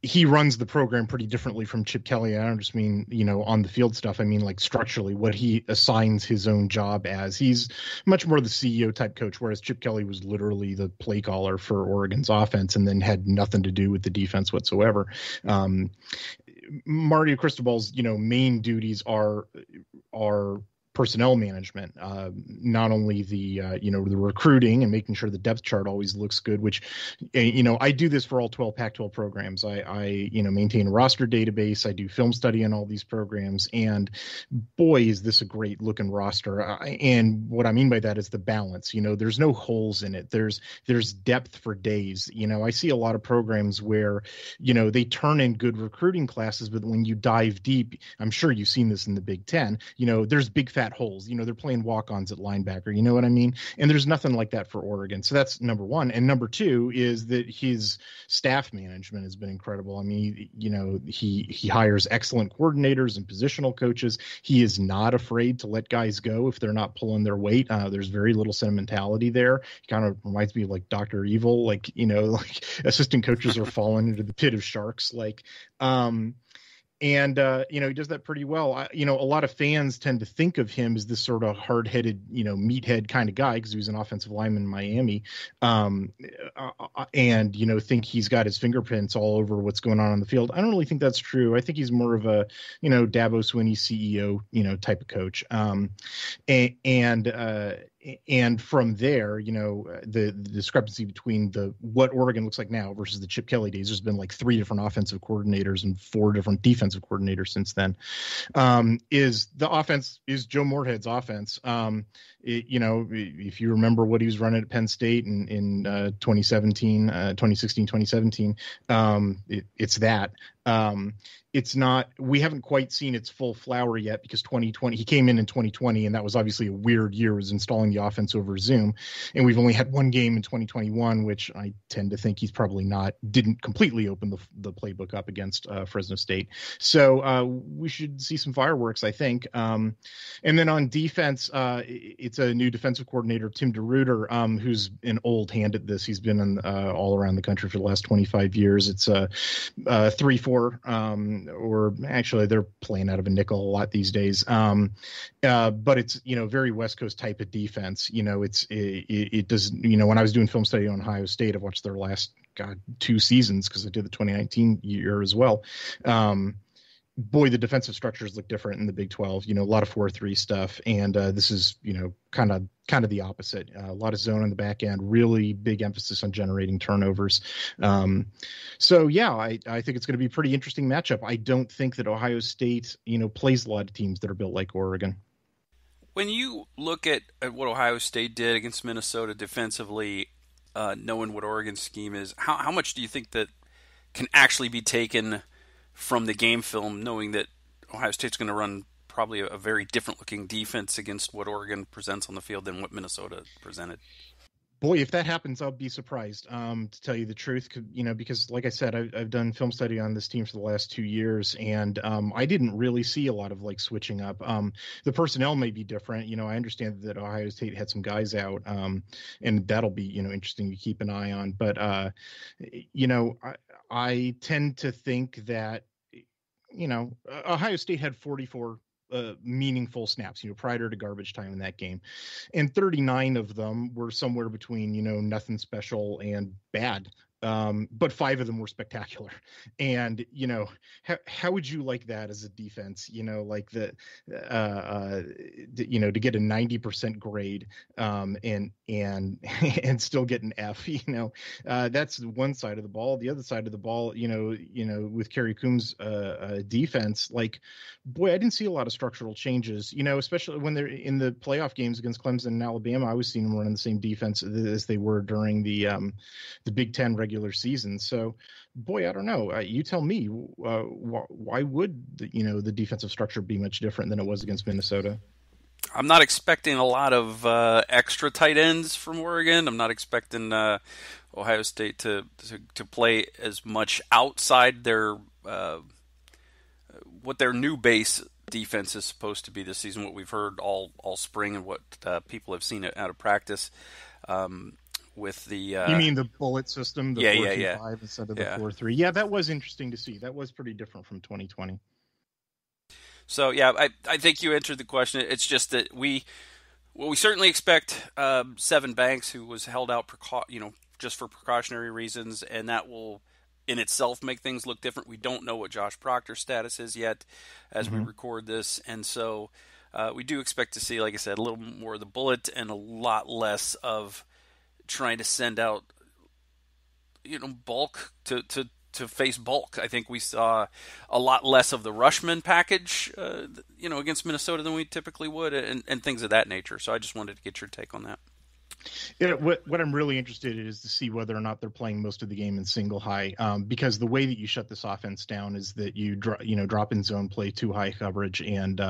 he runs the program pretty differently from Chip Kelly. I don't just mean, on the field stuff. I mean, like structurally, what he assigns his own job as. He's much more the CEO type coach, whereas Chip Kelly was literally the play caller for Oregon's offense and then had nothing to do with the defense whatsoever. Mario Cristobal's, main duties are personnel management, not only the recruiting and making sure the depth chart always looks good, which, I do this for all 12 Pac-12 programs. I maintain a roster database. I do film study on all these programs, and boy, is this a great looking roster. And what I mean by that is the balance. There's no holes in it. There's depth for days. I see a lot of programs where, they turn in good recruiting classes, but when you dive deep, I'm sure you've seen this in the Big Ten, there's big fat holes. They're playing walk-ons at linebacker. You know what I mean? And there's nothing like that for Oregon. So that's number one. And number two is that his staff management has been incredible. I mean, he hires excellent coordinators and positional coaches. He is not afraid to let guys go if they're not pulling their weight. There's very little sentimentality there. It kind of reminds me of like Dr. Evil, like assistant coaches are falling into the pit of sharks. And, he does that pretty well. A lot of fans tend to think of him as this sort of hard-headed, meathead kind of guy because he was an offensive lineman in Miami, and, think he's got his fingerprints all over what's going on the field. I don't really think that's true. I think he's more of a, Dabo Swinney CEO, type of coach. And from there, the discrepancy between what Oregon looks like now versus the Chip Kelly days, there's been like 3 different offensive coordinators and 4 different defensive coordinators since then, is the offense is Joe Moorhead's offense. If you remember what he was running at Penn State in 2016, 2017, it's that. It's not, we haven't quite seen its full flower yet because 2020, he came in 2020, and that was obviously a weird year, was installing the offense over Zoom. And we've only had one game in 2021, which I tend to think he's probably didn't completely open the playbook up against Fresno State. So we should see some fireworks, I think. And then on defense, it's a new defensive coordinator, Tim DeRuyter, who's an old hand at this. He's been all around the country for the last 25 years. It's 3-4, or actually they're playing out of a nickel a lot these days. But it's, very West Coast type of defense. It does, when I was doing film study on Ohio State, I've watched their last 2 seasons because I did the 2019 year as well. Boy, the defensive structures look different in the Big 12, a lot of 4-3 stuff. And this is, kind of the opposite. A lot of zone on the back end, really big emphasis on generating turnovers. So yeah, I think it's going to be a pretty interesting matchup. I don't think that Ohio State, plays a lot of teams that are built like Oregon. When you look at what Ohio State did against Minnesota defensively, knowing what Oregon's scheme is, how much do you think that can actually be taken from the game film, knowing that Ohio State's going to run probably a very different looking defense against what Oregon presents on the field than what Minnesota presented? Boy, if that happens, I'll be surprised, to tell you the truth, because like I said, I've done film study on this team for the last 2 years, and I didn't really see a lot of switching up. The personnel may be different. I understand that Ohio State had some guys out, and that'll be, interesting to keep an eye on. But, I tend to think that, Ohio State had 44 meaningful snaps, prior to garbage time in that game. And 39 of them were somewhere between, nothing special and bad. But 5 of them were spectacular. And, how would you like that as a defense, to get a 90% grade, and still get an F, that's one side of the ball. The other side of the ball, with Kerry Coombs' defense, boy, I didn't see a lot of structural changes, especially when they're in the playoff games against Clemson and Alabama. I was seeing them running the same defense as they were during the Big Ten regular season. So, boy, I don't know. You tell me, why would the defensive structure be much different than it was against Minnesota? I'm not expecting a lot of extra tight ends from Oregon. I'm not expecting Ohio State to play as much outside their what their new base defense is supposed to be this season. What we've heard all spring and what people have seen out of practice. With the you mean the bullet system, the 4-2-5 instead of the 4-3? Yeah, that was interesting to see. That was pretty different from 2020. So yeah, I think you answered the question. It's just that we certainly expect Sevyn Banks, who was held out just for precautionary reasons, and that will in itself make things look different. We don't know what Josh Proctor's status is yet as we record this, and so we do expect to see, like I said, a little more of the bullet and a lot less of trying to send out, bulk to face bulk. I think we saw a lot less of the Rushman package, against Minnesota than we typically would, and things of that nature. So I just wanted to get your take on that. Yeah, what I'm really interested in is to see whether or not they're playing most of the game in single high, because the way that you shut this offense down is that you drop in zone play, too high coverage, and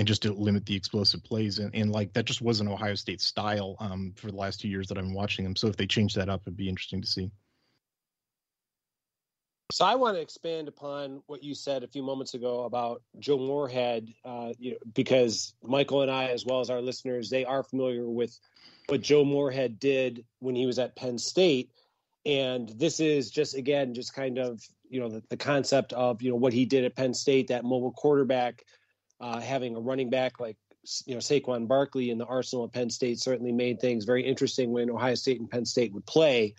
just to limit the explosive plays, and that just wasn't Ohio State's style for the last 2 years that I've been watching them. So if they change that up, it'd be interesting to see. So I want to expand upon what you said a few moments ago about Joe Moorhead, because Michael and I, as well as our listeners, they are familiar with what Joe Moorhead did when he was at Penn State. And this is just kind of, the concept of, what he did at Penn State, that mobile quarterback, having a running back like, Saquon Barkley in the arsenal at Penn State certainly made things very interesting when Ohio State and Penn State would play.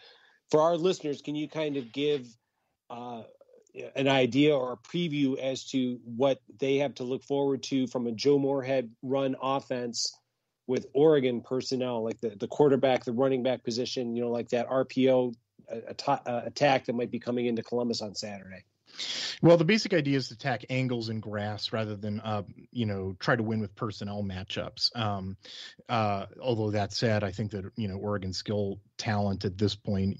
For our listeners, can you kind of give an idea or a preview as to what they have to look forward to from a Joe Moorhead run offense with Oregon personnel, like the quarterback, the running back position, like that RPO attack that might be coming into Columbus on Saturday? Well, the basic idea is to attack angles and grass rather than, try to win with personnel matchups. Although that said, I think that, Oregon's skill talent at this point,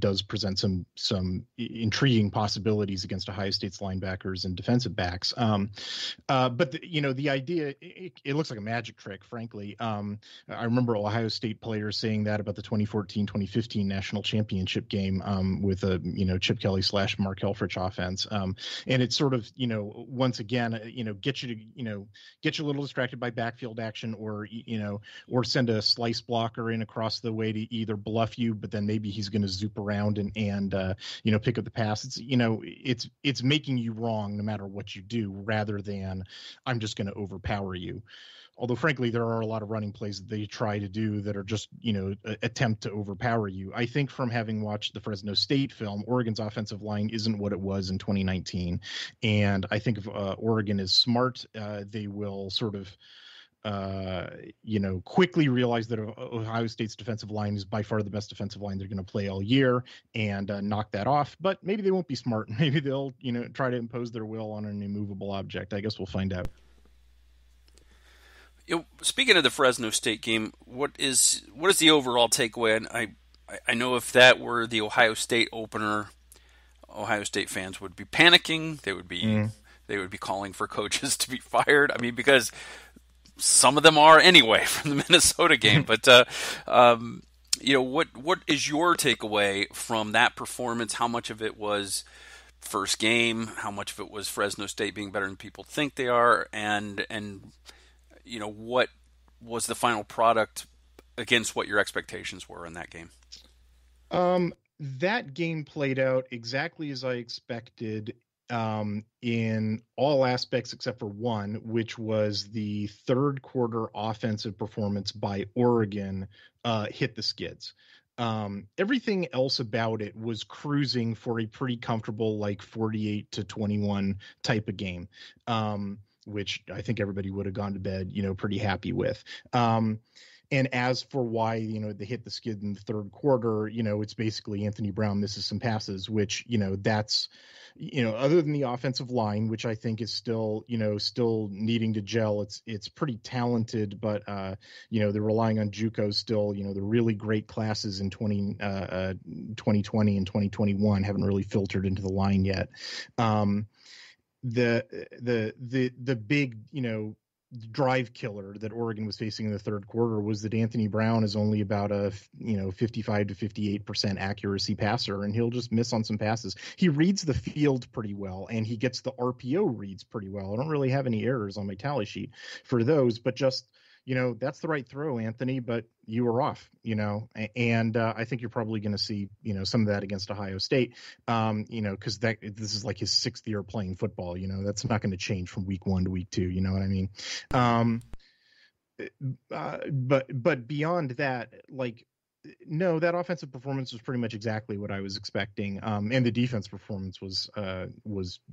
does present some intriguing possibilities against Ohio State's linebackers and defensive backs. But the idea, it looks like a magic trick, frankly. I remember Ohio State players saying that about the 2014-2015 national championship game with a, Chip Kelly / Mark Helfrich offense. And it's sort of, once again, get you a little distracted by backfield action, or send a slice blocker in across the way to either bluff you, but then maybe he's going to zoop around and pick up the pass. It's making you wrong no matter what you do, rather than I'm just going to overpower you. Although, frankly, there are a lot of running plays that they try to do that are just, attempt to overpower you. I think from having watched the Fresno State film, Oregon's offensive line isn't what it was in 2019. And I think if Oregon is smart, they will sort of, quickly realize that Ohio State's defensive line is by far the best defensive line they're going to play all year, and knock that off. But maybe they won't be smart. Maybe they'll, try to impose their will on an immovable object. I guess we'll find out. Speaking of the Fresno State game, what is the overall takeaway? And I know if that were the Ohio State opener, Ohio State fans would be panicking. They would be calling for coaches to be fired. I mean, because some of them are anyway from the Minnesota game. But what is your takeaway from that performance? How much of it was first game? How much of it was Fresno State being better than people think they are? And what was the final product against what your expectations were in that game? That game played out exactly as I expected, in all aspects except for one, which was the third quarter offensive performance by Oregon hit the skids. Everything else about it was cruising for a pretty comfortable, like 48-21 type of game. Which I think everybody would have gone to bed, pretty happy with. And as for why, they hit the skid in the third quarter, it's basically Anthony Brown misses some passes, which, that's, other than the offensive line, which I think is still needing to gel. It's pretty talented, but, they're relying on JUCOs still. The really great classes in 2020 and 2021 haven't really filtered into the line yet. The big, drive killer that Oregon was facing in the third quarter was that Anthony Brown is only about a 55 to 58% accuracy passer, and he'll just miss on some passes. He reads the field pretty well, and he gets the RPO reads pretty well. I don't really have any errors on my tally sheet for those, but just that's the right throw, Anthony, but you were off, and I think you're probably going to see, some of that against Ohio State, because this is like his sixth year playing football, that's not going to change from week 1 to week 2. You know what I mean? But beyond that, no, that offensive performance was pretty much exactly what I was expecting. And the defense performance was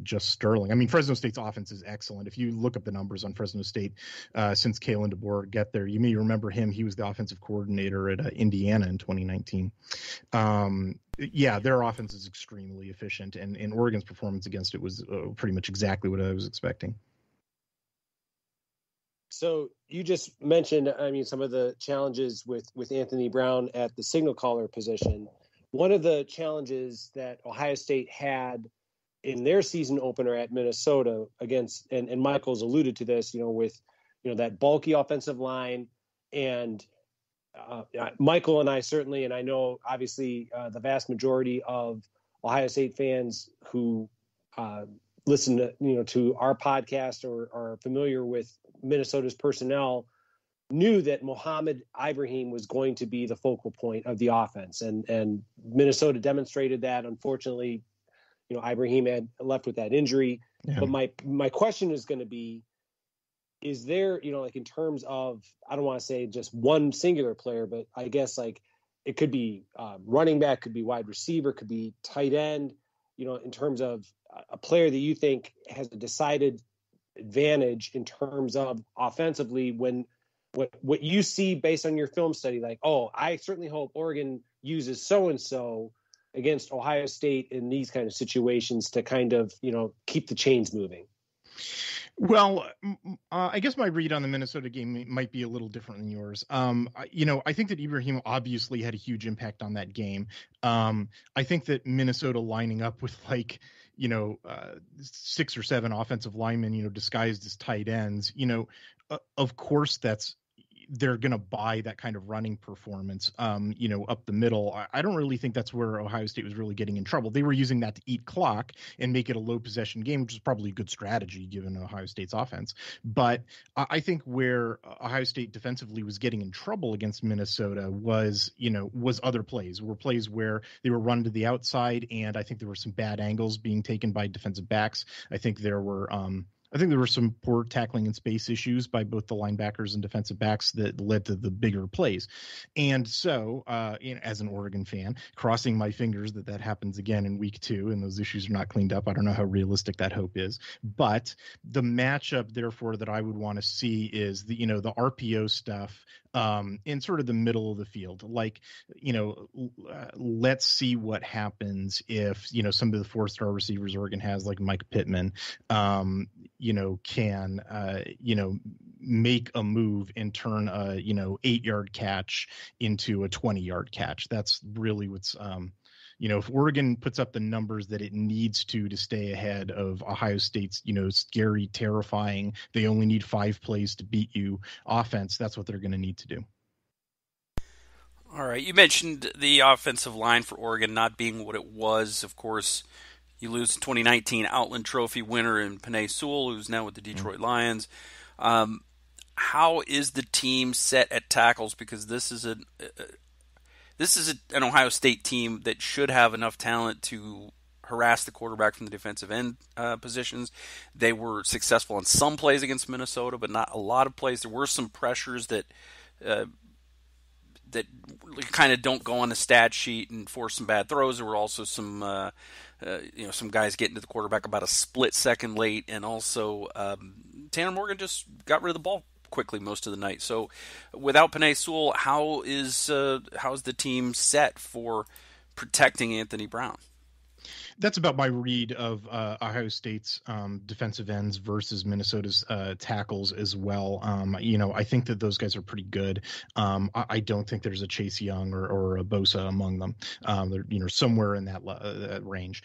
just sterling. I mean, Fresno State's offense is excellent. If you look up the numbers on Fresno State since Kalen DeBoer got there, you may remember him. He was the offensive coordinator at Indiana in 2019. Yeah, their offense is extremely efficient, and Oregon's performance against it was pretty much exactly what I was expecting. So you just mentioned, some of the challenges with Anthony Brown at the signal caller position. One of the challenges that Ohio State had in their season opener at Minnesota against, and Michael's alluded to this, with, that bulky offensive line, and Michael and I certainly, and I know obviously the vast majority of Ohio State fans who listen to, to our podcast or are familiar with Minnesota's personnel knew that Mohamed Ibrahim was going to be the focal point of the offense. And Minnesota demonstrated that. Unfortunately, Ibrahim had left with that injury. Yeah. But my question is going to be, is there, like in terms of, I don't want to say just one singular player, but I guess like it could be running back, could be wide receiver, could be tight end, in terms of a player that you think has a decided advantage in terms of offensively when what you see based on your film study, like, oh, I certainly hope Oregon uses so-and-so against Ohio State in these kind of situations to kind of, keep the chains moving. Well, I guess my read on the Minnesota game might be a little different than yours. I think that Ibrahim obviously had a huge impact on that game. I think that Minnesota lining up with 6 or 7 offensive linemen, disguised as tight ends, of course they're going to buy that kind of running performance, up the middle. I don't really think that's where Ohio State was really getting in trouble. They were using that to eat clock and make it a low possession game, which is probably a good strategy given Ohio State's offense. But I think where Ohio State defensively was getting in trouble against Minnesota was other plays where they were run to the outside. And I think there were some bad angles being taken by defensive backs. I think there were some poor tackling in space issues by both the linebackers and defensive backs that led to the bigger plays. And so, as an Oregon fan, crossing my fingers that happens again in week 2 and those issues are not cleaned up. I don't know how realistic that hope is. But the matchup, therefore, that I would want to see is the RPO stuff in sort of the middle of the field. Let's see what happens if, some of the 4-star receivers Oregon has, like Mike Pittman, can make a move and turn a 8-yard catch into a 20-yard catch. That's really what's if Oregon puts up the numbers that it needs to stay ahead of Ohio State's scary, terrifying, they only need 5 plays to beat you offense, that's what they're going to need to do. All right, you mentioned the offensive line for Oregon not being what it was. Of course, you lose the 2019 Outland Trophy winner in Penei Sewell, who's now with the Detroit Lions. How is the team set at tackles? Because this is an Ohio State team that should have enough talent to harass the quarterback from the defensive end positions. They were successful on some plays against Minnesota, but not a lot of plays. There were some pressures that kind of don't go on the stat sheet and force some bad throws. There were also some some guys getting to the quarterback about a split second late, and also Tanner Morgan just got rid of the ball quickly most of the night. So without Penei Sewell, how is the team set for protecting Anthony Brown? That's about my read of Ohio State's defensive ends versus Minnesota's tackles as well. I think that those guys are pretty good. I don't think there's a Chase Young or a Bosa among them. They're somewhere in that range.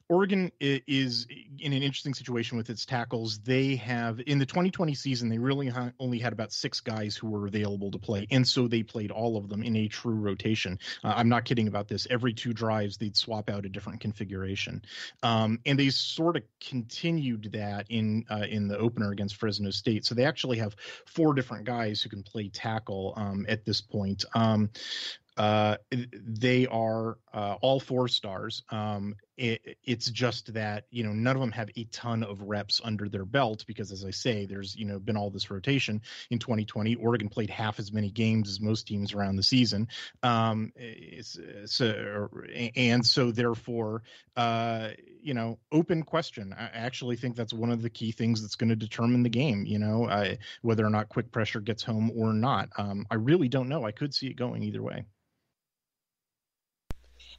Oregon is in an interesting situation with its tackles. They have, in the 2020 season, they really only had about 6 guys who were available to play, and so they played all of them in a true rotation. I'm not kidding about this. Every 2 drives, they'd swap out a different configuration, and they sort of continued that in the opener against Fresno State. So they actually have 4 different guys who can play tackle at this point. They are all 4 stars. It's just that, none of them have a ton of reps under their belt because, as I say, there's, been all this rotation in 2020. Oregon played half as many games as most teams around the season. So therefore, open question. I actually think that's one of the key things that's going to determine the game, whether or not quick pressure gets home or not. I really don't know. I could see it going either way.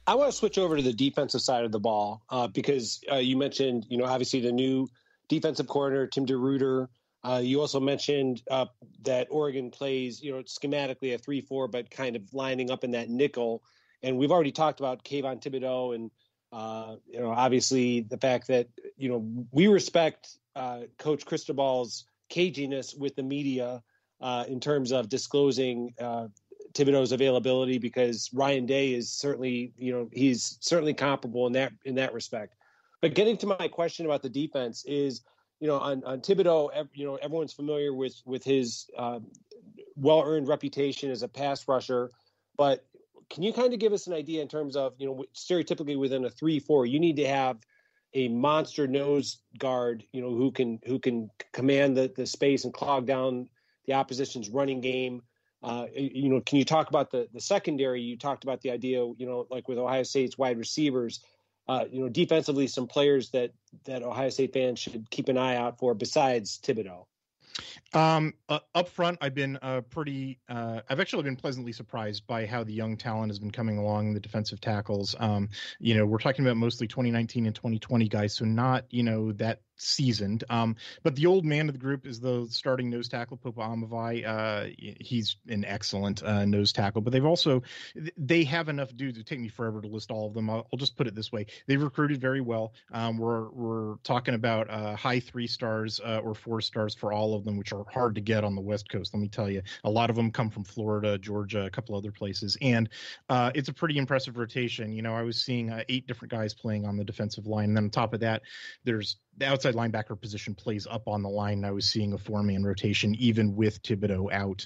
I want to switch over to the defensive side of the ball because you mentioned, obviously the new defensive coordinator, Tim DeRuyter. You also mentioned that Oregon plays, schematically a 3-4, but kind of lining up in that nickel. And we've already talked about Kayvon Thibodeau and, obviously the fact that, we respect Coach Cristobal's caginess with the media in terms of disclosing Thibodeau's availability, because Ryan Day is certainly, he's certainly comparable in that respect. But getting to my question about the defense is, on Thibodeau, everyone's familiar with his well-earned reputation as a pass rusher, but can you kind of give us an idea in terms of, stereotypically within a 3-4, you need to have a monster nose guard, who can command the space and clog down the opposition's running game. Can you talk about the secondary? You talked about the idea, like with Ohio State's wide receivers, defensively, some players that Ohio State fans should keep an eye out for besides Thibodeau. Up front, I've been I've actually been pleasantly surprised by how the young talent has been coming along, the defensive tackles. We're talking about mostly 2019 and 2020 guys, so not, that seasoned. But the old man of the group is the starting nose tackle, Popa Amavai. He's an excellent nose tackle, but they have enough dudes. It would take me forever to list all of them. I'll just put it this way. They've recruited very well. We're talking about high 3 stars or 4 stars for all of them, which are hard to get on the West Coast. Let me tell you, a lot of them come from Florida, Georgia, a couple other places. And it's a pretty impressive rotation. I was seeing 8 different guys playing on the defensive line. And then on top of that, there's the outside linebacker position plays up on the line. And I was seeing a 4-man rotation, even with Thibodeau out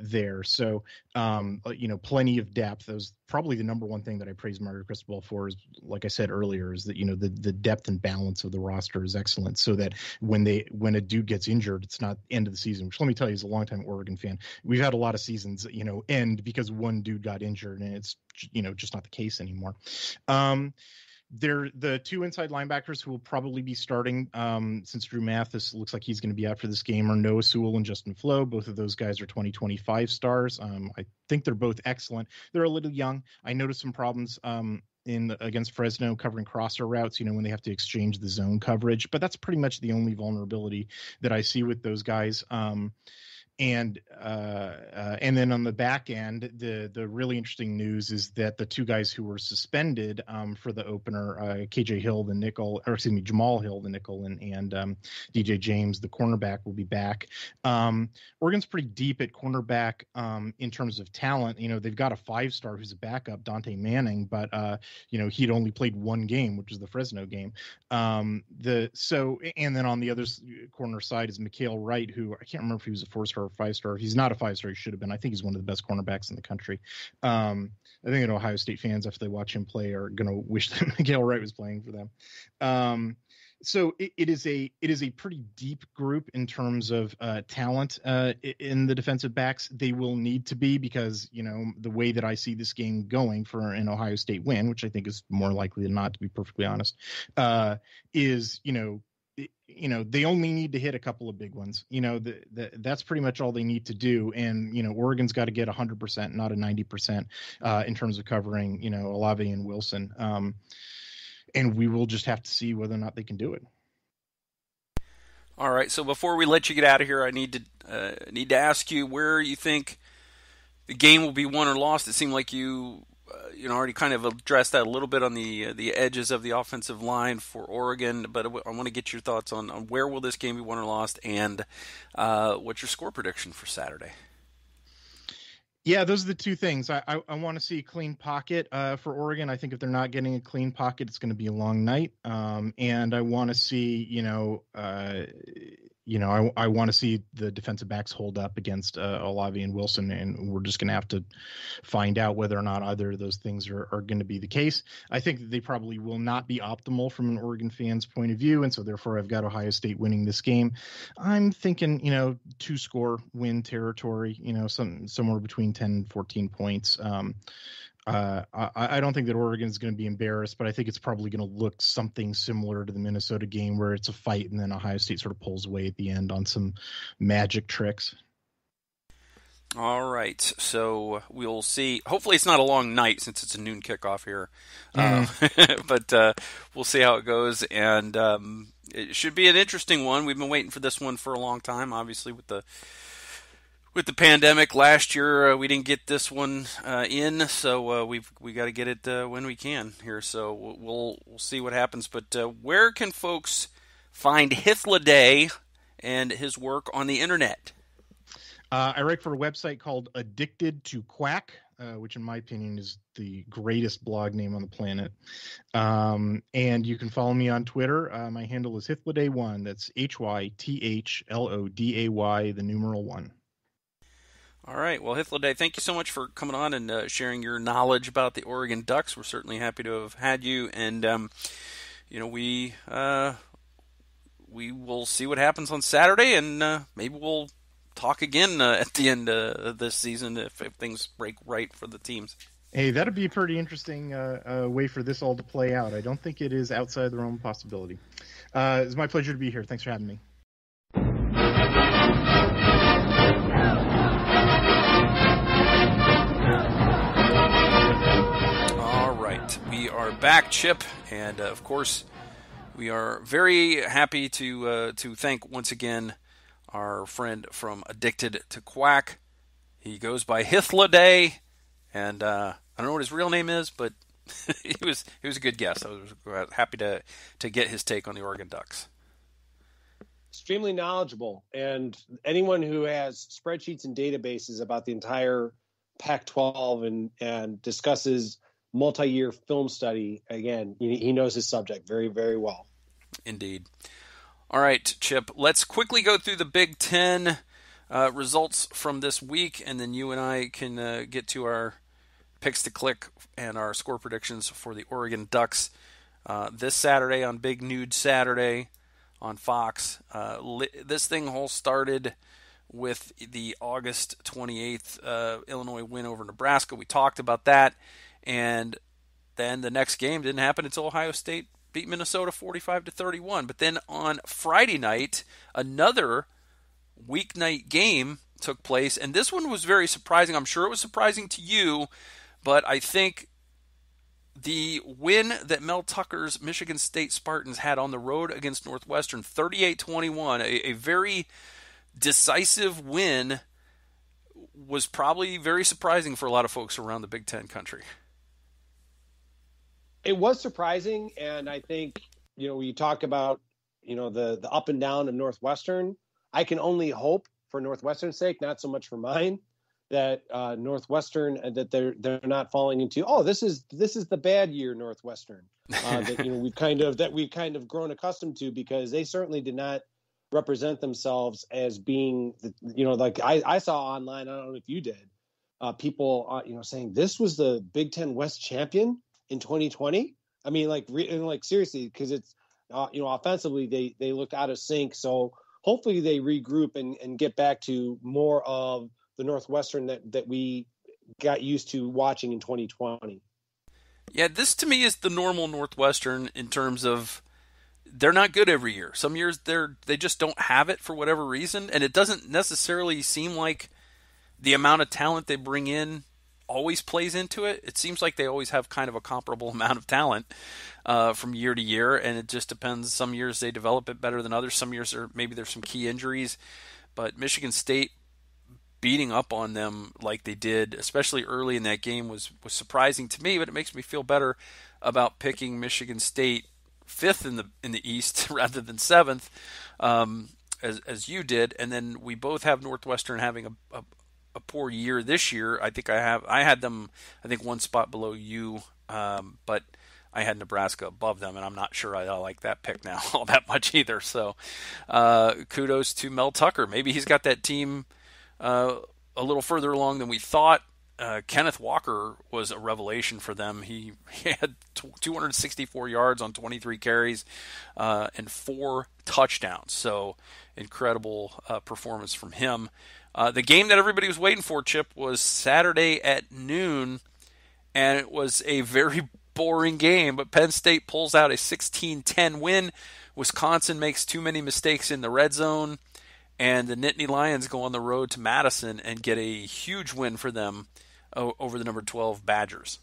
there. So, plenty of depth. That was probably the number one thing that I praise Mario Cristobal for, is, like I said earlier, is that, the depth and balance of the roster is excellent, so that when a dude gets injured, it's not end of the season, which, let me tell you, as a longtime Oregon fan, we've had a lot of seasons, end because one dude got injured, and it's, just not the case anymore. They're the 2 inside linebackers who will probably be starting, since Drew Mathis looks like he's going to be out for this game, are Noah Sewell and Justin Flo. Both of those guys are 2025 stars. I think they're both excellent. They're a little young. I noticed some problems against Fresno covering crosser routes, when they have to exchange the zone coverage, but that's pretty much the only vulnerability that I see with those guys. And then on the back end, the really interesting news is that the 2 guys who were suspended for the opener, KJ Hill, the nickel, or excuse me, Jamal Hill, the nickel, and DJ James, the cornerback, will be back. Oregon's pretty deep at cornerback in terms of talent. They've got a 5-star who's a backup, Dante Manning, but he'd only played 1 game, which was the Fresno game. And then on the other corner side is Mikhail Wright, who I can't remember if he was a 4-star or 5-star. If he's not a 5-star, he should have been. I think he's one of the best cornerbacks in the country. I think that Ohio State fans, after they watch him play, are going to wish that Mikhail Wright was playing for them. So it is a pretty deep group in terms of talent in the defensive backs. They will need to be, because the way that I see this game going for an Ohio State win, which I think is more likely than not, to be perfectly honest, is they only need to hit a couple of big ones. That's pretty much all they need to do. And, Oregon's got to get 100%, not a 90% in terms of covering, Olave and Wilson. And we will just have to see whether or not they can do it. All right. So before we let you get out of here, I need to ask you where you think the game will be won or lost. It seemed like you already kind of addressed that a little bit on the edges of the offensive line for Oregon, but I want to get your thoughts on where will this game be won or lost, and what's your score prediction for Saturday? Yeah, those are the 2 things. I want to see a clean pocket for Oregon. I think if they're not getting a clean pocket, it's going to be a long night. And I want to see, I want to see the defensive backs hold up against Olave and Wilson, and we're just going to have to find out whether or not either of those things are going to be the case. I think that they probably will not be optimal from an Oregon fan's point of view, and so therefore I've got Ohio State winning this game. I'm thinking, 2-score win territory, somewhere between 10 and 14 points. I don't think that Oregon is going to be embarrassed, but I think it's probably going to look something similar to the Minnesota game, where it's a fight and then Ohio State sort of pulls away at the end on some magic tricks. All right, so we'll see. Hopefully it's not a long night, since it's a noon kickoff here. But we'll see how it goes, and it should be an interesting one. We've been waiting for this one for a long time, obviously, with the pandemic last year. We didn't get this one in, so we got to get it when we can here. So we'll see what happens. But where can folks find Hythloday and his work on the internet? I write for a website called Addicted to Quack, which in my opinion is the greatest blog name on the planet. And you can follow me on Twitter. My handle is Hythloday1. That's HYTHLODAY, the numeral 1. All right. Well, Hythloday, thank you so much for coming on and sharing your knowledge about the Oregon Ducks. We're certainly happy to have had you, and we will see what happens on Saturday, and maybe we'll talk again at the end of this season if things break right for the teams. Hey, that'd be a pretty interesting way for this all to play out. I don't think it is outside the realm of possibility. It's my pleasure to be here. Thanks for having me. All right, we are back, Chip, and of course, we are very happy to thank once again our friend from Addicted to Quack. He goes by Hythloday, and I don't know what his real name is, but he was a good guest. I was happy to get his take on the Oregon Ducks. Extremely knowledgeable, and anyone who has spreadsheets and databases about the entire Pac-12 and discusses multi-year film study, again, he knows his subject very, very well. Indeed. All right, Chip, let's quickly go through the Big Ten results from this week, and then you and I can get to our picks to click and our score predictions for the Oregon Ducks this Saturday on Big Nude Saturday on Fox. This thing all started with the August 28th Illinois win over Nebraska. We talked about that, and then the next game didn't happen until Ohio State beat Minnesota 45-31. But then on Friday night, another weeknight game took place, and this one was very surprising. I'm sure it was surprising to you, but I think the win that Mel Tucker's Michigan State Spartans had on the road against Northwestern, 38-21, a very decisive win, was probably very surprising for a lot of folks around the Big Ten country. It was surprising, and I think, you talk about, the up and down of Northwestern. I can only hope for Northwestern's sake, not so much for mine, that Northwestern, that they're not falling into, this is the bad year Northwestern that we've kind of grown accustomed to, because they certainly did not represent themselves as being like I saw online. I don't know if you did, people saying this was the Big Ten West champion in 2020. I mean, like seriously, because it's offensively they looked out of sync. So hopefully they regroup and get back to more of the Northwestern that we got used to watching in 2020. Yeah, this to me is the normal Northwestern in terms of they're not good every year. Some years they just don't have it for whatever reason, and it doesn't necessarily seem like the amount of talent they bring in always plays into it. It seems like they always have kind of a comparable amount of talent from year to year, and it just depends. Some years they develop it better than others. Some years maybe there's some key injuries, but Michigan State beating up on them like they did, especially early in that game, was surprising to me. But it makes me feel better about picking Michigan State fifth in the East rather than seventh, as you did. And then we both have Northwestern having a poor year this year. I think I had them, I think, one spot below you, but I had Nebraska above them, and I'm not sure I like that pick now all that much either. So kudos to Mel Tucker. Maybe he's got that team a little further along than we thought. Kenneth Walker was a revelation for them. He had 264 yards on 23 carries and 4 touchdowns. So incredible performance from him. The game that everybody was waiting for, Chip, was Saturday at noon, and it was a very boring game. But Penn State pulls out a 16-10 win. Wisconsin makes too many mistakes in the red zone, and the Nittany Lions go on the road to Madison and get a huge win for them over the number 12 Badgers.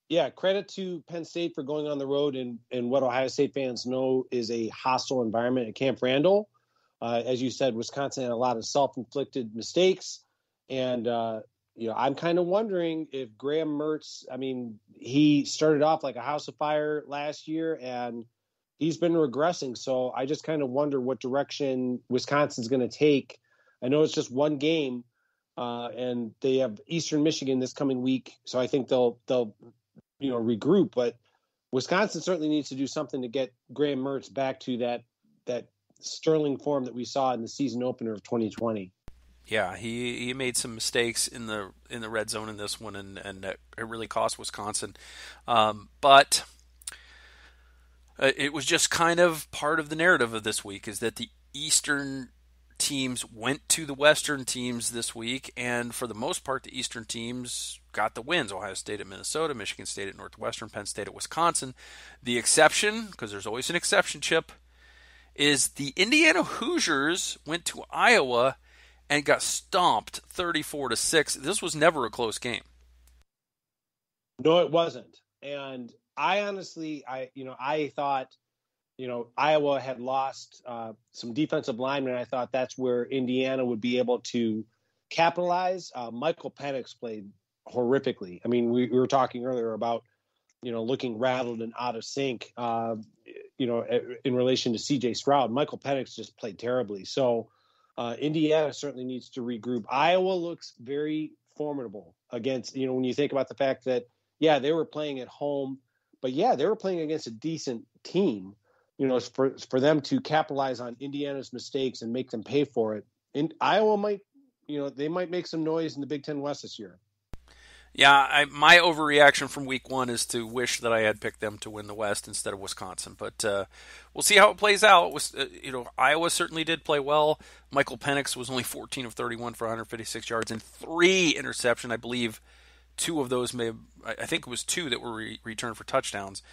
Yeah, credit to Penn State for going on the road in what Ohio State fans know is a hostile environment at Camp Randall. As you said, Wisconsin had a lot of self-inflicted mistakes. And, I'm kind of wondering if Graham Mertz, he started off like a house of fire last year, and he's been regressing. So I just kind of wonder what direction Wisconsin's going to take. I know it's just one game, and they have Eastern Michigan this coming week. So I think they'll regroup. But Wisconsin certainly needs to do something to get Graham Mertz back to that sterling form that we saw in the season opener of 2020. Yeah, he made some mistakes in the red zone in this one, and it really cost Wisconsin. But it was just kind of part of the narrative of this week is that the Eastern teams went to the Western teams this week, and for the most part, the Eastern teams got the wins. Ohio State at Minnesota, Michigan State at Northwestern, Penn State at Wisconsin. The exception, because there's always an exception, Chip, is the Indiana Hoosiers went to Iowa and got stomped 34-6. This was never a close game. No, it wasn't. And I honestly, I thought, Iowa had lost some defensive linemen. I thought that's where Indiana would be able to capitalize. Michael Penix played horrifically. I mean, we were talking earlier about, looking rattled and out of sync, in relation to CJ Stroud. Michael Penix just played terribly. So Indiana certainly needs to regroup. Iowa looks very formidable against, when you think about the fact that, they were playing at home, but they were playing against a decent team, for them to capitalize on Indiana's mistakes and make them pay for it. And Iowa might, they might make some noise in the Big Ten West this year. Yeah, my overreaction from week one is to wish that I had picked them to win the West instead of Wisconsin. But we'll see how it plays out. Iowa certainly did play well. Michael Penix was only 14 of 31 for 156 yards and 3 interceptions. I believe 2 of those I think it was 2 that were returned for touchdowns.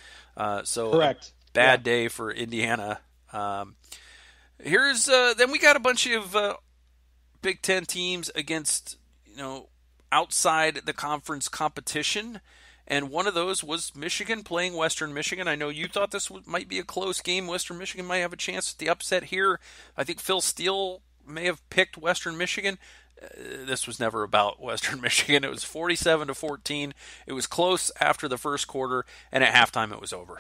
So correct. Bad day for Indiana. Then we got a bunch of Big Ten teams against, outside the conference competition, and one of those was Michigan playing Western Michigan. I know you thought this might be a close game. Western Michigan might have a chance at the upset here. I think Phil Steele may have picked Western Michigan. This was never about Western Michigan. It was 47-14. It was close after the first quarter, and at halftime it was over.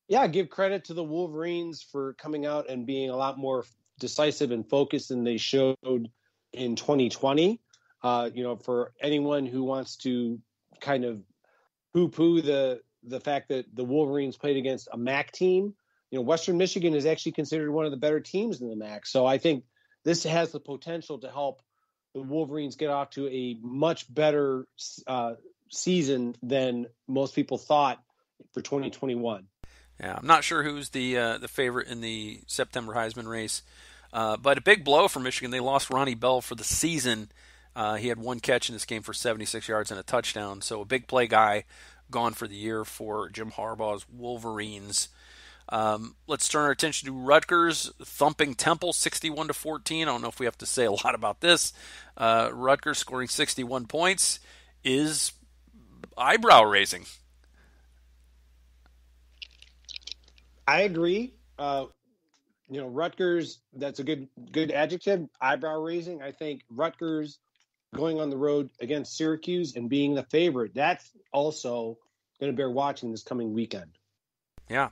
Yeah, give credit to the Wolverines for coming out and being a lot more decisive and focused than they showed in 2020. For anyone who wants to kind of poo-poo the fact that the Wolverines played against a MAC team, Western Michigan is actually considered one of the better teams in the MAC. So I think this has the potential to help the Wolverines get off to a much better season than most people thought for 2021. Yeah, I'm not sure who's the favorite in the September Heisman race, but a big blow for Michigan. They lost Ronnie Bell for the season. He had 1 catch in this game for 76 yards and a touchdown, so a big play guy gone for the year for Jim Harbaugh's Wolverines. Let's turn our attention to Rutgers thumping Temple 61-14. I don't know if we have to say a lot about this. Rutgers scoring 61 points is eyebrow raising. I agree. Rutgers, that's a good adjective, eyebrow raising. I think Rutgers going on the road against Syracuse and being the favorite, that's also going to bear watching this coming weekend. Yeah.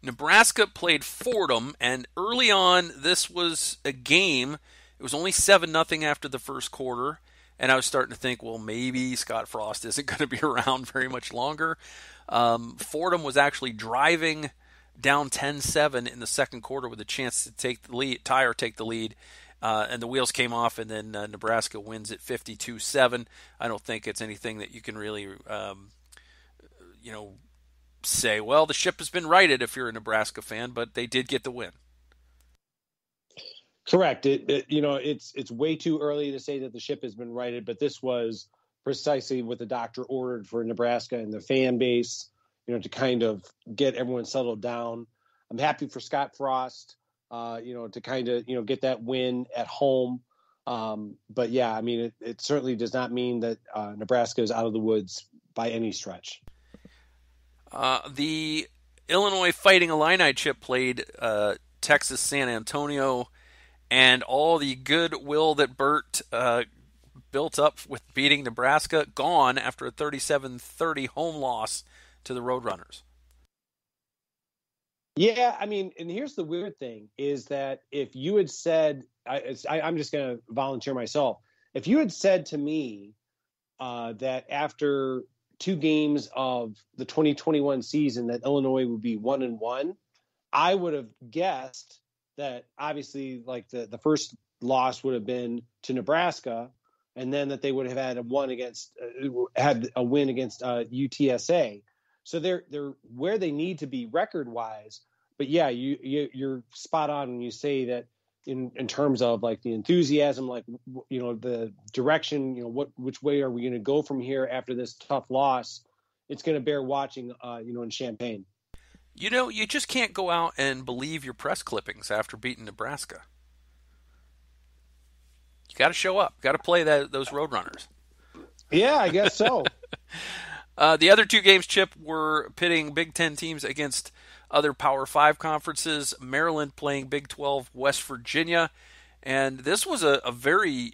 Nebraska played Fordham, and early on, this was a game. It was only 7-0 after the first quarter, and I was starting to think, well, maybe Scott Frost isn't going to be around very much longer. Fordham was actually driving down 10-7 in the second quarter with a chance to take the lead, tie or take the lead, and the wheels came off, and then Nebraska wins at 52-7. I don't think it's anything that you can really, say, well, the ship has been righted if you're a Nebraska fan, but they did get the win. Correct. It's way too early to say that the ship has been righted, but this was precisely what the doctor ordered for Nebraska and the fan base, to kind of get everyone settled down. I'm happy for Scott Frost, to kind of, get that win at home. But yeah, I mean, it certainly does not mean that Nebraska is out of the woods by any stretch. The Illinois Fighting Illini, Chip, played Texas San Antonio, and all the goodwill that Burt built up with beating Nebraska gone after a 37-30 home loss to the Roadrunners. Yeah, I mean, and here's the weird thing is that if you had said, I'm just going to volunteer myself. If you had said to me that after 2 games of the 2021 season that Illinois would be 1-1, I would have guessed that obviously like the first loss would have been to Nebraska, and then that they would have had a win against UTSA. So they're where they need to be record wise. But yeah, you're spot on when you say that in terms of like the enthusiasm, like, you know, the direction, you know, which way are we going to go from here after this tough loss? It's going to bear watching, you know, in Champaign. You know, you just can't go out and believe your press clippings after beating Nebraska. You got to show up. Got to play those Roadrunners. Yeah, I guess so. The other two games, Chip, were pitting Big Ten teams against other Power 5 conferences. Maryland playing Big 12 West Virginia. And this was a very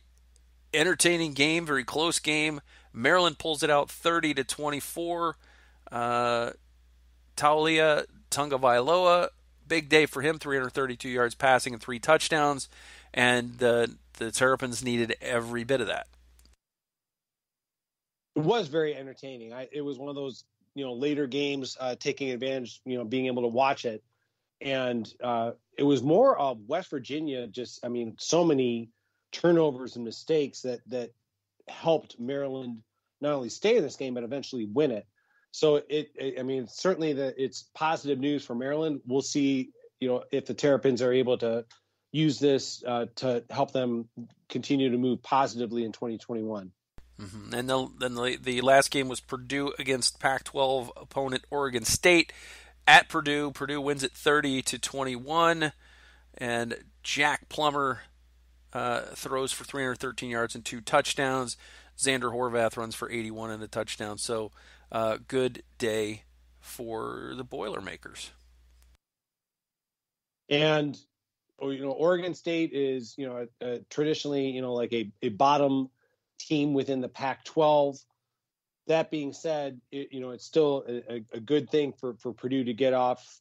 entertaining game, very close game. Maryland pulls it out 30-24. Taulia Tungavailoa, big day for him, 332 yards passing and 3 touchdowns. And the Terrapins needed every bit of that. It was very entertaining. It was one of those, you know, later games, taking advantage, you know, being able to watch it. And it was more of West Virginia, just, I mean, so many turnovers and mistakes that helped Maryland not only stay in this game, but eventually win it. So I mean, certainly it's positive news for Maryland. We'll see, you know, if the Terrapins are able to use this to help them continue to move positively in 2021. Mm-hmm. And then the last game was Purdue against Pac-12 opponent Oregon State at Purdue. Purdue wins it 30-21, and Jack Plummer throws for 313 yards and 2 touchdowns. Xander Horvath runs for 81 and a touchdown. So good day for the Boilermakers. And, you know, Oregon State is, you know, traditionally, you know, like a bottom team within the Pac-12. That being said, you know, it's still a good thing for Purdue to get off,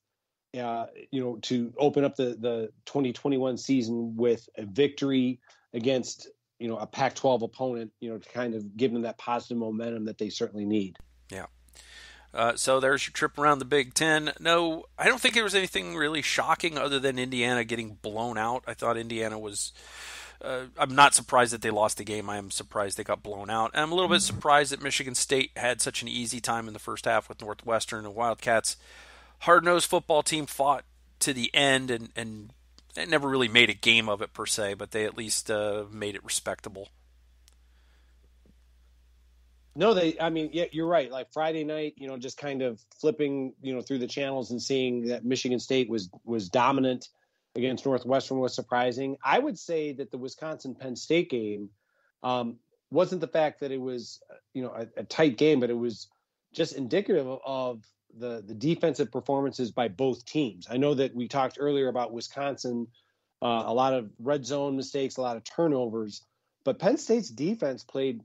you know, to open up the 2021 season with a victory against, you know, a Pac-12 opponent, you know, to kind of give them that positive momentum that they certainly need. Yeah. So there's your trip around the Big Ten. No, I don't think there was anything really shocking other than Indiana getting blown out. I thought Indiana was... I'm not surprised that they lost the game. I am surprised they got blown out. And I'm a little bit surprised that Michigan State had such an easy time in the first half with Northwestern. And Wildcats, hard-nosed football team, fought to the end and never really made a game of it per se, but they at least made it respectable. No, I mean, yeah, you're right. Like Friday night, you know, just kind of flipping, you know, through the channels and seeing that Michigan State was dominant against Northwestern was surprising. I would say that the Wisconsin-Penn State game wasn't the fact that it was, you know, a tight game, but it was just indicative of the defensive performances by both teams. I know that we talked earlier about Wisconsin, a lot of red zone mistakes, a lot of turnovers, but Penn State's defense played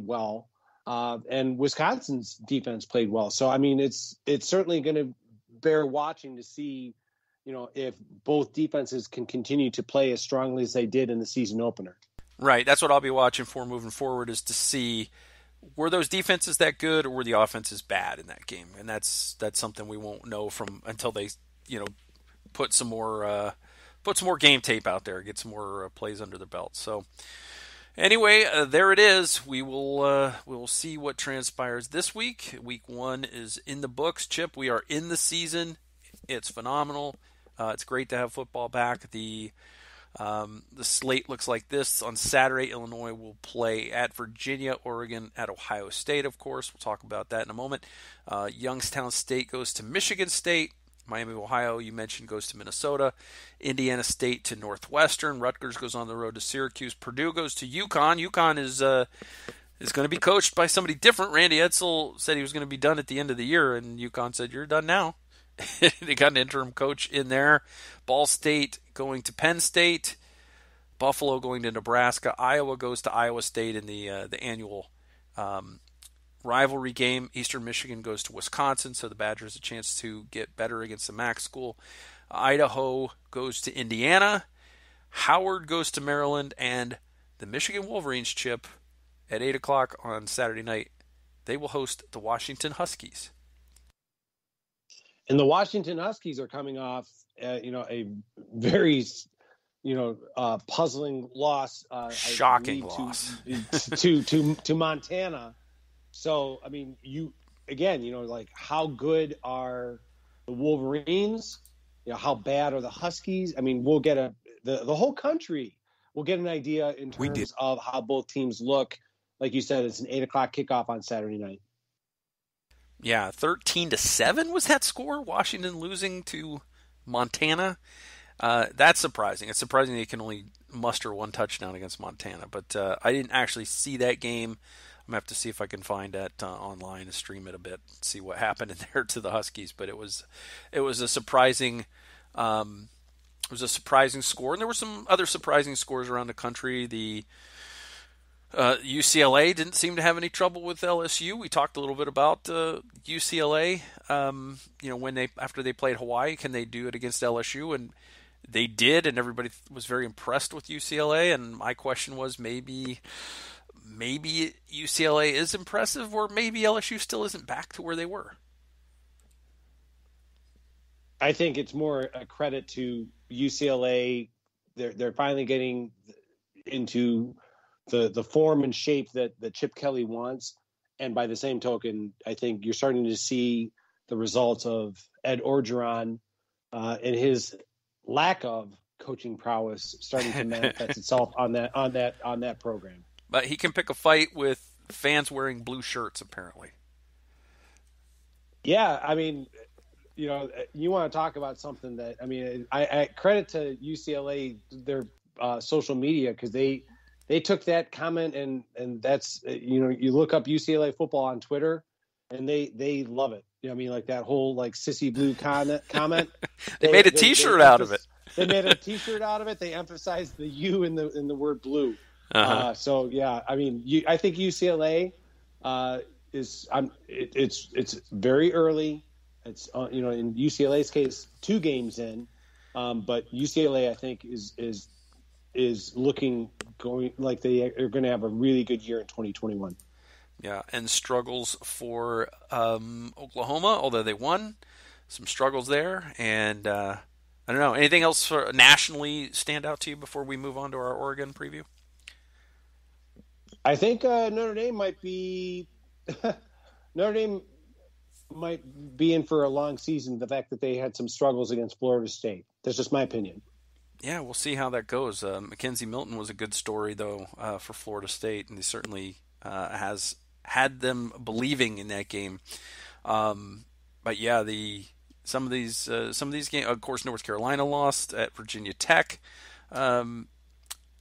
well, and Wisconsin's defense played well. So, I mean, it's certainly going to bear watching to see, you know, if both defenses can continue to play as strongly as they did in the season opener. Right. That's what I'll be watching for moving forward, is to see, were those defenses that good or were the offenses bad in that game? And that's something we won't know from until they, you know, put some more game tape out there, get some more plays under their belt. So anyway, there it is. We will see what transpires this week. Week 1 is in the books. Chip, we are in the season. It's phenomenal. It's great to have football back. The slate looks like this. On Saturday, Illinois will play at Virginia, Oregon at Ohio State, of course. We'll talk about that in a moment. Youngstown State goes to Michigan State. Miami of Ohio, you mentioned, goes to Minnesota. Indiana State to Northwestern. Rutgers goes on the road to Syracuse. Purdue goes to UConn. UConn is going to be coached by somebody different. Randy Edsall said he was going to be done at the end of the year, and UConn said, "You're done now." They got an interim coach in there. Ball State going to Penn State. Buffalo going to Nebraska. Iowa goes to Iowa State in the annual rivalry game. Eastern Michigan goes to Wisconsin, so the Badgers a chance to get better against the MAC school. Idaho goes to Indiana. Howard goes to Maryland, and the Michigan Wolverines, Chip, at 8 o'clock on Saturday night, they will host the Washington Huskies. And the Washington Huskies are coming off, a very, puzzling loss, shocking loss to Montana. So, I mean, like how good are the Wolverines? How bad are the Huskies? I mean, we'll get the whole country will get an idea in terms of how both teams look. Like you said, it's an 8:00 kickoff on Saturday night. Yeah, 13-7 was that score? Washington losing to Montana. That's surprising. It's surprising they can only muster one touchdown against Montana. But I didn't actually see that game. I'm gonna have to see if I can find that online and stream it a bit, see what happened in there to the Huskies. But it was a surprising. It was a surprising score, and there were some other surprising scores around the country. The UCLA didn't seem to have any trouble with LSU. We talked a little bit about UCLA. After they played Hawaii, can they do it against LSU? And they did, and everybody was very impressed with UCLA. And my question was maybe UCLA is impressive, or maybe LSU still isn't back to where they were. I think it's more a credit to UCLA. They're finally getting into the form and shape that Chip Kelly wants. And by the same token, I think you're starting to see the results of Ed Orgeron and his lack of coaching prowess starting to manifest itself on that program. But he can pick a fight with fans wearing blue shirts, apparently. Yeah, I mean, you want to talk about something that, I mean, I credit to UCLA, their social media, because they took that comment and that's, you look up UCLA football on Twitter and they love it. I mean, like that whole like sissy blue comment. They made a T-shirt out of it. They made a T-shirt out of it. They emphasized the U in the word blue. So yeah, I mean, I think UCLA it's very early. It's in UCLA's case 2 games in, but UCLA I think is looking going like they are going to have a really good year in 2021. Yeah, and struggles for Oklahoma, although they won. Some struggles there, and I don't know. Anything else for nationally stand out to you before we move on to our Oregon preview? I think Notre Dame might be in for a long season. The fact that they had some struggles against Florida State. That's just my opinion. Yeah, we'll see how that goes. Mackenzie Milton was a good story, though, for Florida State, and he certainly has had them believing in that game. But yeah, some of these games. Of course, North Carolina lost at Virginia Tech on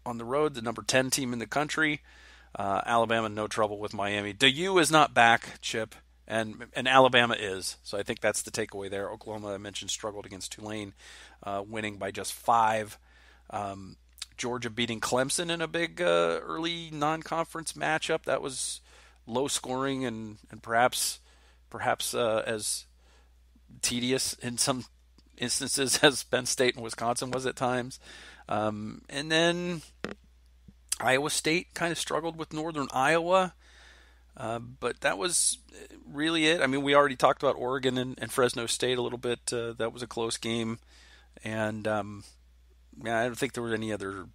the road, the number 10 team in the country. Alabama, no trouble with Miami. The U is not back, Chip, and Alabama is. So I think that's the takeaway there. Oklahoma, I mentioned, struggled against Tulane, winning by just 5. Georgia beating Clemson in a big early non-conference matchup. That was low scoring and perhaps as tedious in some instances as Penn State and Wisconsin was at times. And then Iowa State kind of struggled with Northern Iowa, but that was really it. I mean, we already talked about Oregon and Fresno State a little bit. That was a close game, and I don't think there were any other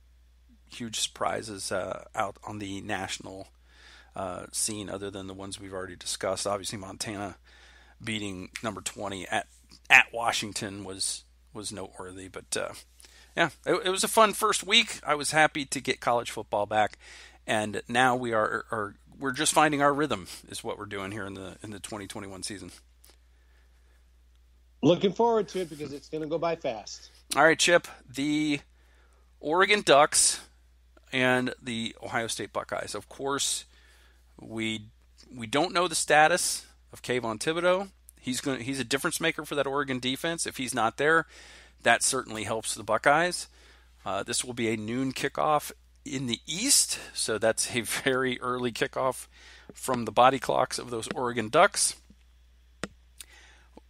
huge surprises out on the national scene other than the ones we've already discussed. Obviously, Montana beating number 20 at Washington was noteworthy, but yeah, it was a fun first week. I was happy to get college football back, and now we're just finding our rhythm is what we're doing here in the 2021 season. Looking forward to it because it's going to go by fast. All right, Chip, the Oregon Ducks and the Ohio State Buckeyes. Of course, we don't know the status of Kayvon Thibodeau. He's a difference maker for that Oregon defense. If he's not there, that certainly helps the Buckeyes. This will be a noon kickoff in the East, so that's a very early kickoff from the body clocks of those Oregon Ducks.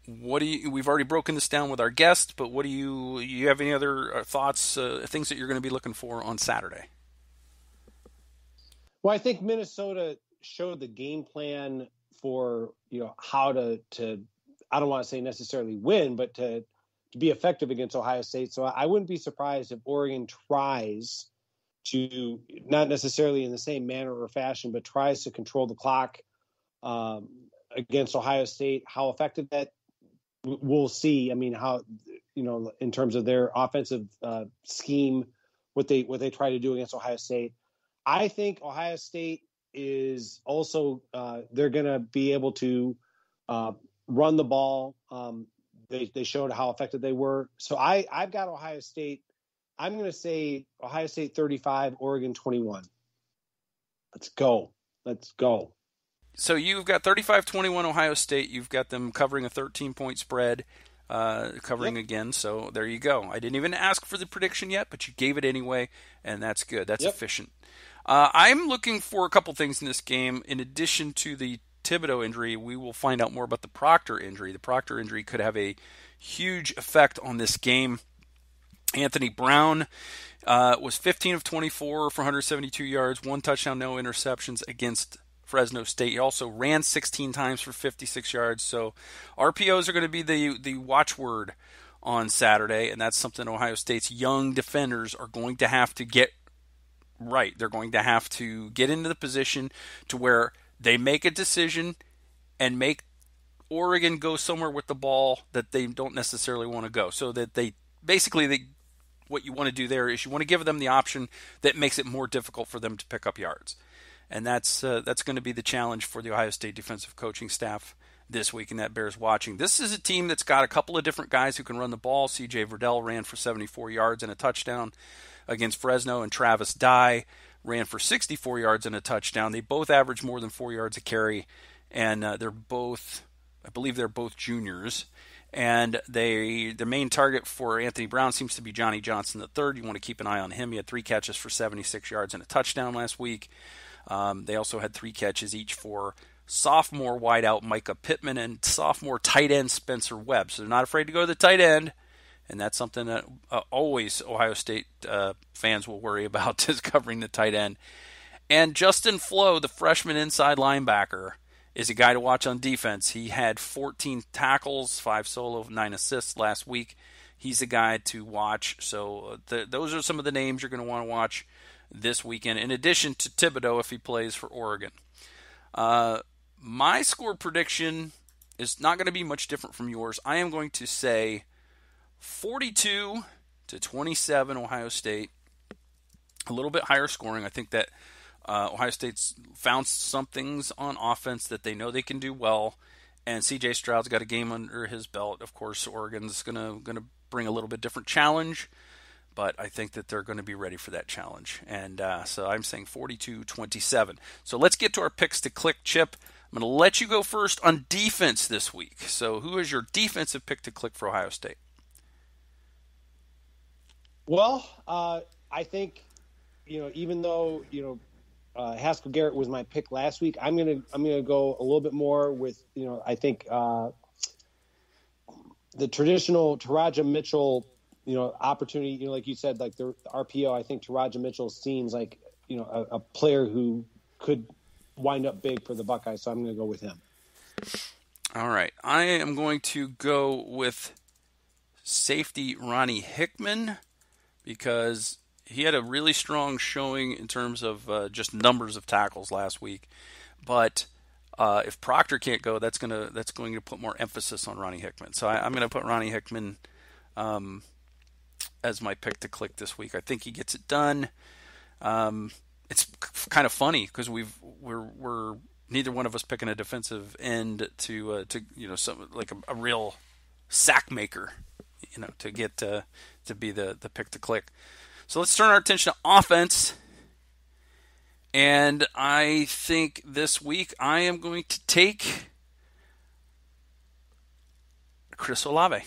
We've already broken this down with our guest, but what do you have any other thoughts, things that you're going to be looking for on Saturday? Well, I think Minnesota showed the game plan for how to I don't want to say necessarily win, but to be effective against Ohio State. So I wouldn't be surprised if Oregon tries to, not necessarily in the same manner or fashion, but tries to control the clock against Ohio State. How effective that, we'll see. I mean, how, in terms of their offensive scheme, what they try to do against Ohio State. I think Ohio State is also they're going to be able to run the ball. They showed how effective they were. So I've got Ohio State. I'm going to say Ohio State 35, Oregon 21. Let's go. So you've got 35-21 Ohio State. You've got them covering a 13-point spread, covering again. So there you go. I didn't even ask for the prediction yet, but you gave it anyway, and that's good. That's efficient. I'm looking for a couple things in this game. In addition to the Thibodeau injury, we will find out more about the Proctor injury. The Proctor injury could have a huge effect on this game. Anthony Brown was 15 of 24 for 172 yards, 1 touchdown, no interceptions against Fresno State. He also ran 16 times for 56 yards. So RPOs are going to be the watchword on Saturday, and that's something Ohio State's young defenders are going to have to get right. They're going to have to get into the position to where they make a decision and make Oregon go somewhere with the ball that they don't necessarily want to go. So that they what you want to do there is you want to give them the option that makes it more difficult for them to pick up yards. And that's going to be the challenge for the Ohio State defensive coaching staff this week, and that bears watching. This is a team that's got a couple of different guys who can run the ball. CJ Verdell ran for 74 yards and a touchdown against Fresno, and Travis Dye ran for 64 yards and a touchdown. They both average more than 4 yards a carry, and I believe they're both juniors. And the main target for Anthony Brown seems to be Johnny Johnson III. You want to keep an eye on him. He had 3 catches for 76 yards and a touchdown last week. They also had 3 catches each for sophomore wideout Micah Pittman and sophomore tight end Spencer Webb. So they're not afraid to go to the tight end, and that's something that always Ohio State fans will worry about, is covering the tight end. And Justin Flo, the freshman inside linebacker, is a guy to watch on defense. He had 14 tackles, 5 solo, 9 assists last week. He's a guy to watch. So those are some of the names you're going to want to watch this weekend, in addition to Thibodeau if he plays for Oregon. My score prediction is not going to be much different from yours. I am going to say 42-27 Ohio State. A little bit higher scoring. I think that Ohio State's found some things on offense that they know they can do well, and CJ Stroud's got a game under his belt. Of course, Oregon's going to bring a little bit different challenge, but I think that they're going to be ready for that challenge. And so I'm saying 42-27. So let's get to our picks to click, Chip. I'm going to let you go first on defense this week. So who is your defensive pick to click for Ohio State? Well, I think, even though, Haskell Garrett was my pick last week, I'm gonna go a little bit more with, I think the traditional Taraja Mitchell, opportunity, like you said, like the RPO. I think Taraja Mitchell seems like, a player who could wind up big for the Buckeyes, so I'm going to go with him. All right. I am going to go with safety Ronnie Hickman, because he had a really strong showing in terms of just numbers of tackles last week. But if Proctor can't go, that's going to put more emphasis on Ronnie Hickman. So I'm going to put Ronnie Hickman as my pick to click this week. I think he gets it done. It's kind of funny because we're neither one of us picking a defensive end to some like a real sack maker, to get to be the pick to click. So let's turn our attention to offense. And I think this week I am going to take Chris Olave.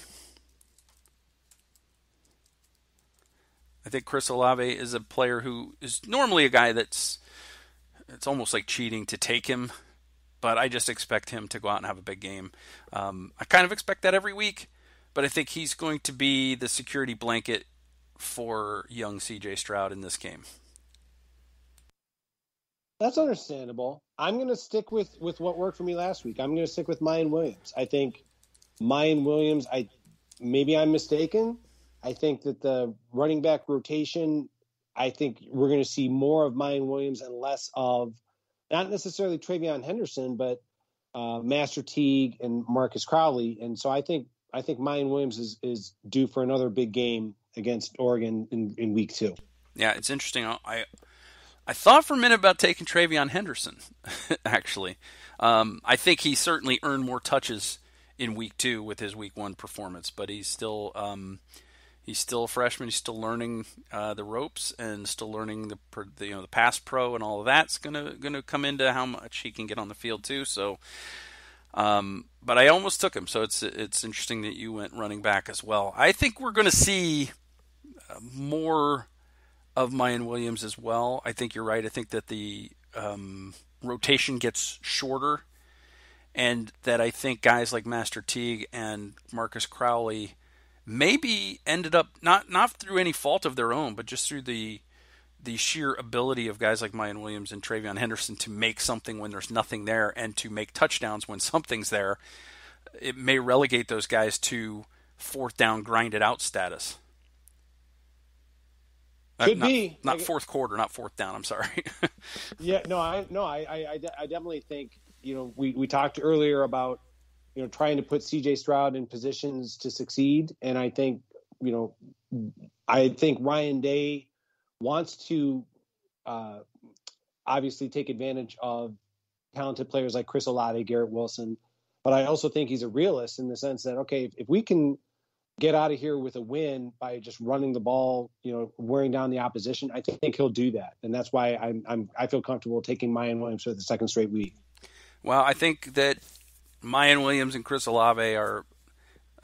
I think Chris Olave is a player who is normally a guy it's almost like cheating to take him, but I just expect him to go out and have a big game. I kind of expect that every week, but I think he's going to be the security blanket for young CJ Stroud in this game. That's understandable. I'm going to stick with what worked for me last week. I'm going to stick with Mayan Williams. I think Mayan Williams, maybe I'm mistaken. I think that the running back rotation, I think we're going to see more of Mayan Williams and less of not necessarily Travion Henderson, but Master Teague and Marcus Crowley. And so I think Mayan Williams is due for another big game against Oregon in week 2. Yeah, it's interesting. I thought for a minute about taking Travion Henderson, actually. I think he certainly earned more touches in week 2 with his week 1 performance, but he's still a freshman. He's still learning the ropes and still learning the pass pro and all of that's gonna come into how much he can get on the field too. So, but I almost took him. So it's interesting that you went running back as well. I think we're going to see more of Mayan Williams as well. I think you're right. I think that the rotation gets shorter, and that I think guys like Master Teague and Marcus Crowley maybe ended up not through any fault of their own, but just through the sheer ability of guys like Mayan Williams and Travion Henderson to make something when there's nothing there and to make touchdowns when something's there. It may relegate those guys to fourth down, grind it out status. Could be not fourth quarter, not fourth down. I'm sorry. I definitely think, we talked earlier about, trying to put CJ Stroud in positions to succeed. And I think Ryan Day wants to obviously take advantage of talented players like Chris Olave, Garrett Wilson. But I also think he's a realist in the sense that, okay, if we can get out of here with a win by just running the ball, wearing down the opposition, I think he'll do that. And that's why I feel comfortable taking Mayan Williams for the second straight week. Well, I think that Mayan Williams and Chris Olave are,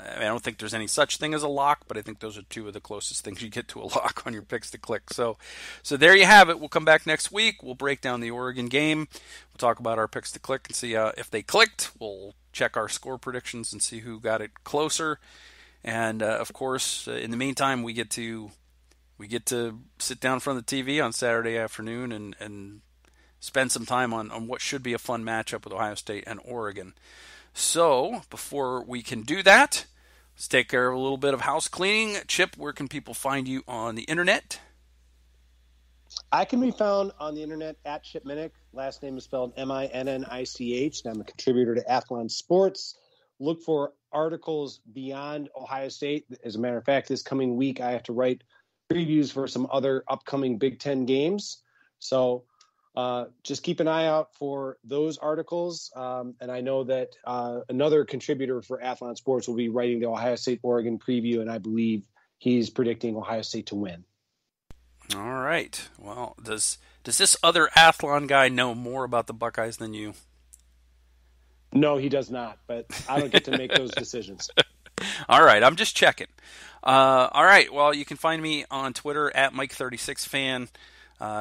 I don't think there's any such thing as a lock, but I think those are two of the closest things you get to a lock on your picks to click. So there you have it. We'll come back next week. We'll break down the Oregon game. We'll talk about our picks to click and see if they clicked. We'll check our score predictions and see who got it closer. And of course, in the meantime, we get to sit down in front of the TV on Saturday afternoon and spend some time on what should be a fun matchup with Ohio State and Oregon. So before we can do that, let's take care of a little bit of house cleaning. Chip, where can people find you on the internet? I can be found on the internet at Chip Minnich. Last name is spelled Minnich, and I'm a contributor to Athlon Sports. Look for articles beyond Ohio State. As a matter of fact, this coming week, I have to write previews for some other upcoming Big Ten games. So just keep an eye out for those articles. And I know that another contributor for Athlon Sports will be writing the Ohio State-Oregon preview, and I believe he's predicting Ohio State to win. All right. Well, does this other Athlon guy know more about the Buckeyes than you? No, he does not, but I don't get to make those decisions. All right, I'm just checking. All right, well, you can find me on Twitter at Mike36Fan.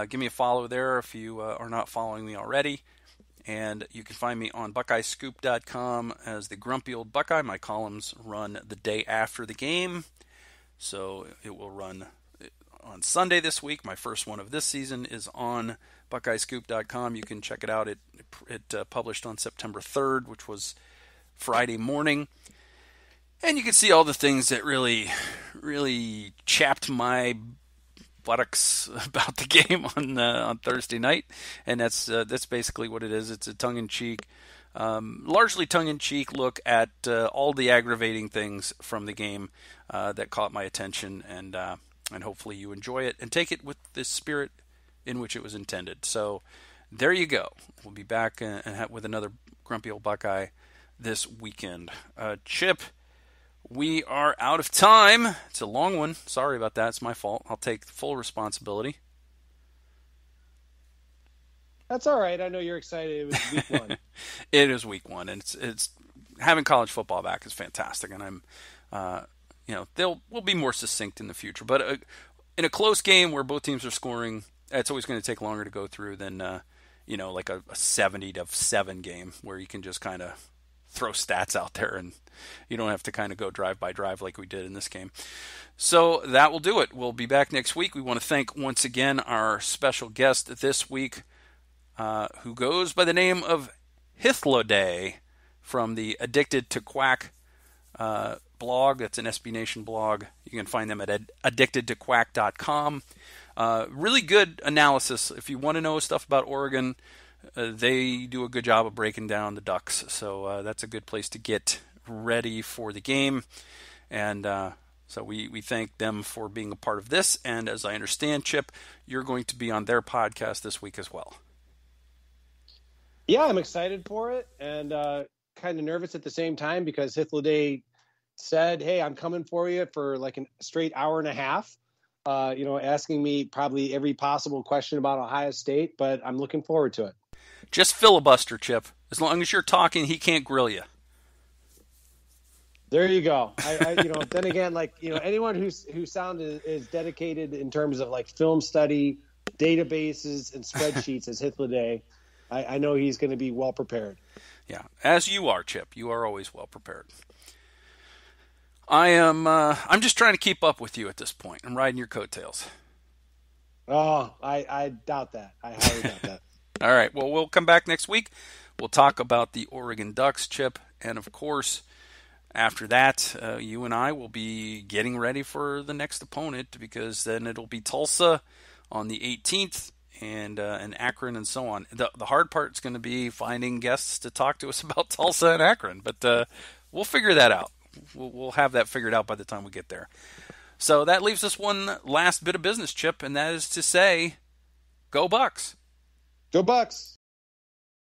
Give me a follow there if you are not following me already. And you can find me on BuckeyesScoop.com as the Grumpy Old Buckeye. My columns run the day after the game, so it will run on Sunday this week. My first one of this season is on BuckeyesScoop.com. You can check it out. It published on September 3rd, which was Friday morning. And you can see all the things that really, really chapped my buttocks about the game on Thursday night. And that's basically what it is. It's a tongue-in-cheek, largely tongue-in-cheek look at all the aggravating things from the game that caught my attention. And hopefully you enjoy it and take it with the spirit in which it was intended. So there you go. We'll be back with another Grumpy Old Buckeye this weekend. Chip, we are out of time. It's a long one. Sorry about that. It's my fault. I'll take full responsibility. That's all right. I know you're excited. It was week 1. It is week 1, and it's having college football back is fantastic, and I'm we'll be more succinct in the future. But in a close game where both teams are scoring, it's always going to take longer to go through than like a 70-7 game where you can just kind of throw stats out there and you don't have to kind of go drive by drive like we did in this game. So that will do it. We'll be back next week. We want to thank once again our special guest this week, who goes by the name of Hythloday from the Addicted to Quack blog. That's an SB Nation blog. You can find them at addictedtoquack.com. Really good analysis. If you want to know stuff about Oregon, they do a good job of breaking down the Ducks. So that's a good place to get ready for the game. And so we thank them for being a part of this. And as I understand, Chip, you're going to be on their podcast this week as well. Yeah, I'm excited for it and kind of nervous at the same time because Hythloday said, hey, I'm coming for you for like a straight hour and a half, asking me probably every possible question about Ohio State, but I'm looking forward to it. Just filibuster, Chip. As long as you're talking, he can't grill you. There you go. Then again, anyone who sounded is dedicated in terms of like film study, databases, and spreadsheets as Hythloday, I know he's going to be well prepared. Yeah, as you are, Chip. You are always well prepared. I'm just trying to keep up with you at this point. I'm riding your coattails. Oh, I doubt that. I highly doubt that. All right. Well, we'll come back next week. We'll talk about the Oregon Ducks, Chip, and of course, after that, you and I will be getting ready for the next opponent because then it'll be Tulsa on the 18th and Akron and so on. The hard part is going to be finding guests to talk to us about Tulsa and Akron, but we'll figure that out. We'll have that figured out by the time we get there. So that leaves us one last bit of business, Chip, and that is to say, go Bucks. Go Bucks.